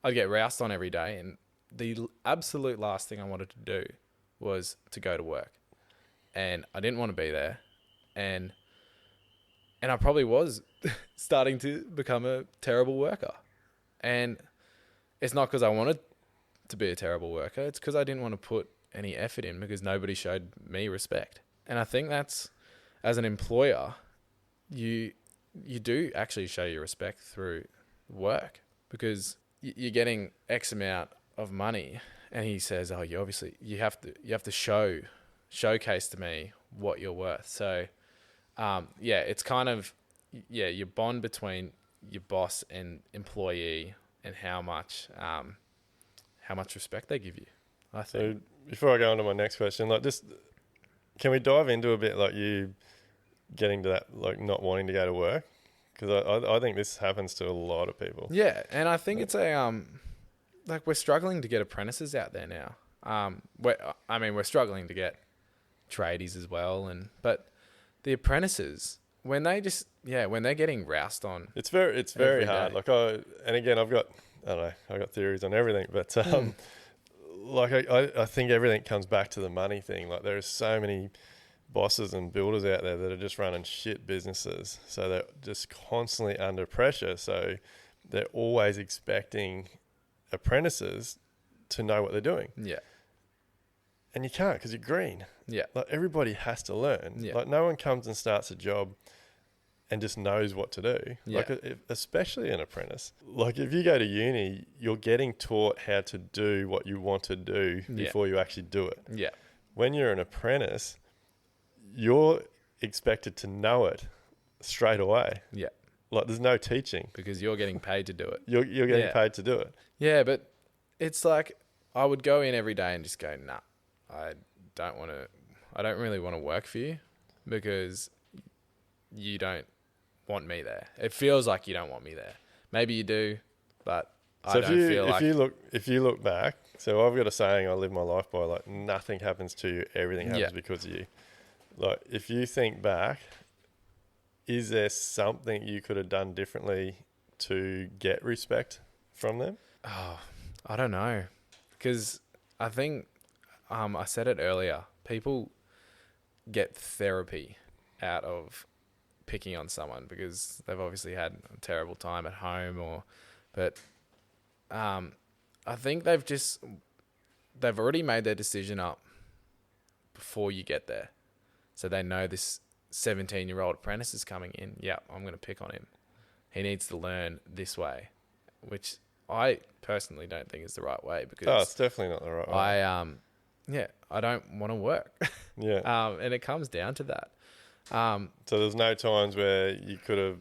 A: I'd get roused on every day, and the absolute last thing I wanted to do was to go to work. And I didn't want to be there. And I probably was starting to become a terrible worker. And it's not because I wanted to be a terrible worker. It's because I didn't want to put any effort in, because nobody showed me respect. And I think that's, as an employer, you do actually show your respect through work, because you're getting X amount of money, and he says, oh, you have to showcase to me what you're worth. So it's kind of your bond between your boss and employee, and how much respect they give you, I think.
B: So before I go on to my next question, like, just can we dive into a bit, like, you getting to that, like, not wanting to go to work? Because I think this happens to a lot of people.
A: Yeah, and I think it's we're struggling to get apprentices out there now. We're struggling to get tradies as well, but the apprentices when they when they're getting roused on,
B: it's very hard.
A: day.
B: Like and again, I don't know, I got theories on everything, but like I think everything comes back to the money thing. Like there are so many bosses and builders out there that are just running shit businesses, so they're just constantly under pressure. So they're always expecting apprentices to know what they're doing.
A: Yeah.
B: And you can't, because you're green.
A: Yeah.
B: Like everybody has to learn.
A: Yeah.
B: Like no one comes and starts a job and just knows what to do.
A: Yeah.
B: Like especially an apprentice. Like if you go to uni, you're getting taught how to do what you want to do before you actually do it.
A: Yeah.
B: When you're an apprentice, you're expected to know it straight away.
A: Yeah.
B: Like there's no teaching.
A: Because you're getting paid to do it.
B: You're getting paid to do it.
A: Yeah, but it's like I would go in every day and just go, nah, I don't really want to work for you because you don't want me there. It feels like you don't want me there. Maybe you do, but I don't feel like...
B: If you look back, so I've got a saying I live my life by, like nothing happens to you, everything happens because of you. Like if you think back, is there something you could have done differently to get respect from them?
A: Oh, I don't know. Because I think, I said it earlier, people get therapy out of picking on someone because they've obviously had a terrible time at home but I think they've already made their decision up before you get there. So they know this 17-year-old apprentice is coming in. Yeah, I'm going to pick on him. He needs to learn this way, which I personally don't think is the right way because
B: it's definitely not the right way.
A: I don't want to work.
B: Yeah.
A: And it comes down to that.
B: So there's no times where you could have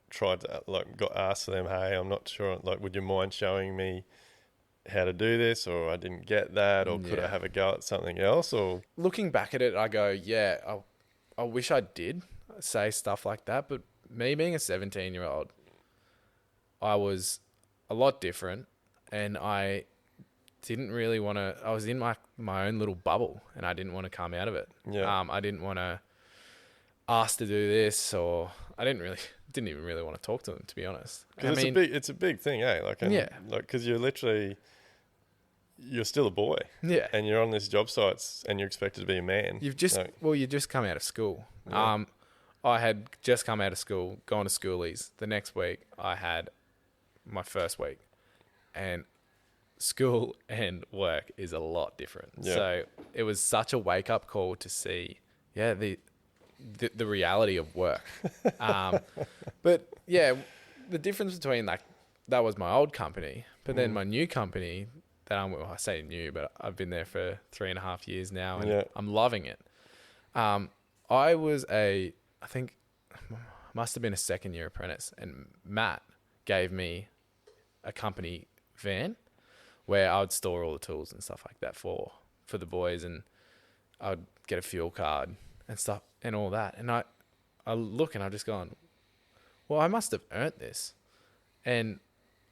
B: tried to got asked to them, hey, I'm not sure, like, would you mind showing me how to do this, or I didn't get that, or could I have a go at something else? Or
A: looking back at it, I go, I wish I did say stuff like that, but me being a 17-year-old, I was a lot different, and I didn't really want to. I was in my own little bubble, and I didn't want to come out of it.
B: Yeah.
A: I didn't want to ask to do this, or I didn't even really want to talk to them, to be honest.
B: Because it's a big thing, eh? Because you're still a boy. Yeah. And you're on these job sites and you're expected to be a man.
A: You just come out of school. Yeah. I had just come out of school, gone to schoolies. The next week I had my first week, and school and work is a lot different. Yeah. So it was such a wake up call to see, the reality of work. But yeah, the difference between that was my old company, but then my new company that I say new, but I've been there for 3.5 years now, and I'm loving it. I was I think must have been a second year apprentice, and Matt gave me a company van where I would store all the tools and stuff like that for the boys, and I'd get a fuel card and stuff and all that. And I look and I've just gone, well, I must have earned this. And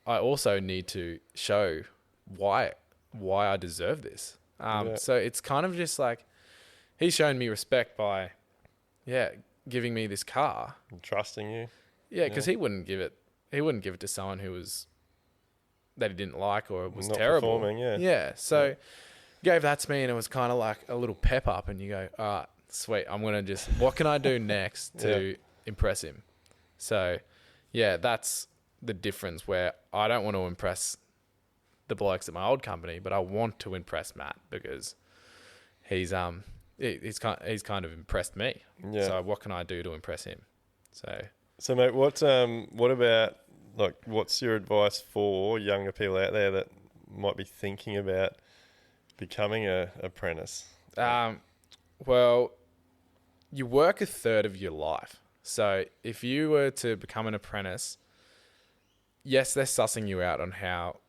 A: I also need to show why I deserve this. So it's kind of just like, he's shown me respect by, giving me this car.
B: And trusting you.
A: Yeah, because he wouldn't give it to someone that he didn't like or was not terrible.
B: Performing,
A: Yeah. So gave that to me, and it was kind of like a little pep up, and you go, all right, sweet. I'm going to what can I do next to impress him? So that's the difference, where I don't want to impress the blokes at my old company, but I want to impress Matt because he's kind of impressed me. Yeah. So what can I do to impress him? So
B: mate, what about, like, what's your advice for younger people out there that might be thinking about becoming a apprentice?
A: Well, you work a third of your life. So if you were to become an apprentice, yes, they're sussing you out on how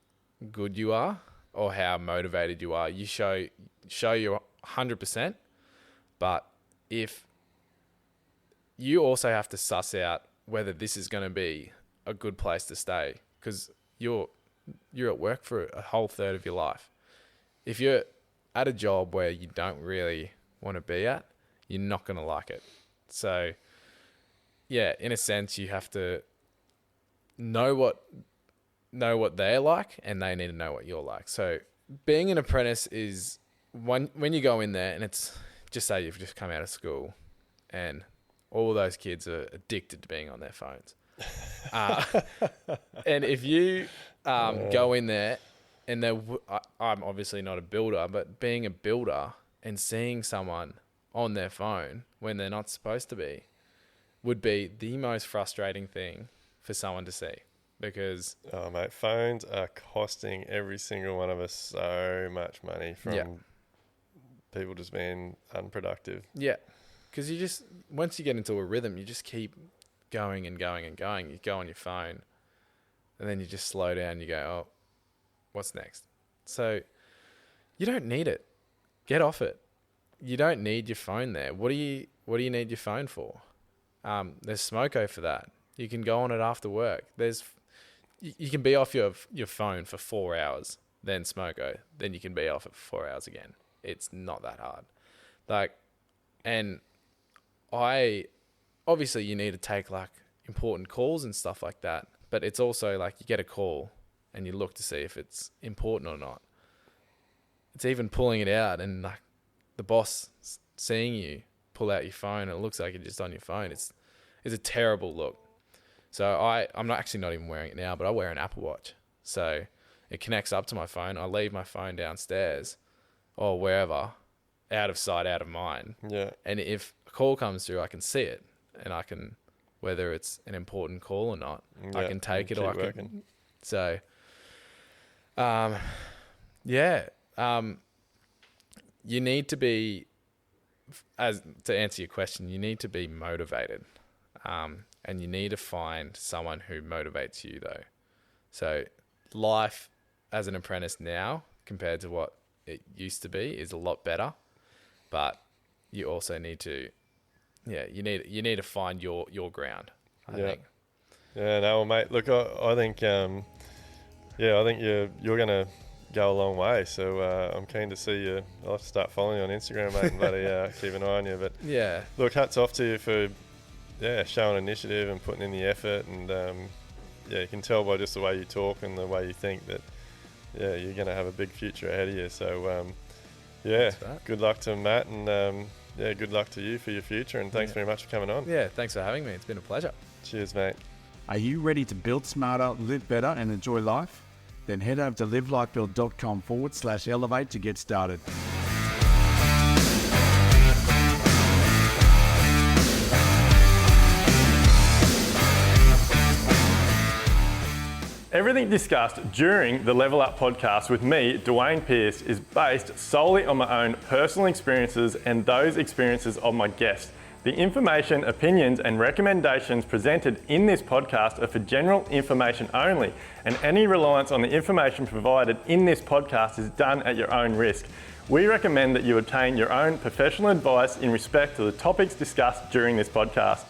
A: good you are or how motivated you are. You show you 100%, but if you also have to suss out whether this is going to be a good place to stay, because you're at work for a whole third of your life. If you're at a job where you don't really want to be at, you're not going to like it. So in a sense, you have to know what they're like, and they need to know what you're like. So being an apprentice is when you go in there, and it's just say you've just come out of school, and all those kids are addicted to being on their phones. And if you go in there, and I'm obviously not a builder, but being a builder and seeing someone on their phone when they're not supposed to be would be the most frustrating thing for someone to see. Because
B: mate, phones are costing every single one of us so much money from people just being unproductive.
A: Yeah, because once you get into a rhythm, you just keep going and going and going. You go on your phone, and then you just slow down. You go, oh, what's next? So you don't need it. Get off it. You don't need your phone there. What do you need your phone for? There's Smoko for that. You can go on it after work. You can be off your phone for 4 hours, then Smoko, then you can be off it for 4 hours again. It's not that hard. Obviously you need to take important calls and stuff like that, but it's also you get a call and you look to see if it's important or not. It's even pulling it out and the boss seeing you pull out your phone and it looks like you're just on your phone. It's a terrible look. So I'm not even wearing it now, but I wear an Apple Watch. So it connects up to my phone. I leave my phone downstairs or wherever, out of sight, out of mind.
B: Yeah.
A: And if a call comes through, I can see it, and I can, whether it's an important call or not, I can take it or I can. Working. So, you need to be, to answer your question, you need to be motivated. And you need to find someone who motivates you, though. So life as an apprentice now compared to what it used to be is a lot better. But you also need to, you need to find your ground, I think.
B: Yeah, no, well, mate, look, I think, I think you're going to go a long way. So I'm keen to see you. I'll have to start following you on Instagram, mate, and bloody keep an eye on you. But look, hats off to you for showing initiative and putting in the effort, and you can tell by just the way you talk and the way you think that you're going to have a big future ahead of you. So good luck to Matt, and good luck to you for your future, and thanks very much for coming on.
A: Thanks for having me. It's been a pleasure.
B: Cheers, mate.
C: Are you ready to build smarter, live better, and enjoy life? Then head over to livelikebuild.com/elevate to get started.
B: Everything discussed during the Level Up podcast with me, Dwayne Pearce, is based solely on my own personal experiences and those experiences of my guests. The information, opinions, and recommendations presented in this podcast are for general information only, and any reliance on the information provided in this podcast is done at your own risk. We recommend that you obtain your own professional advice in respect to the topics discussed during this podcast.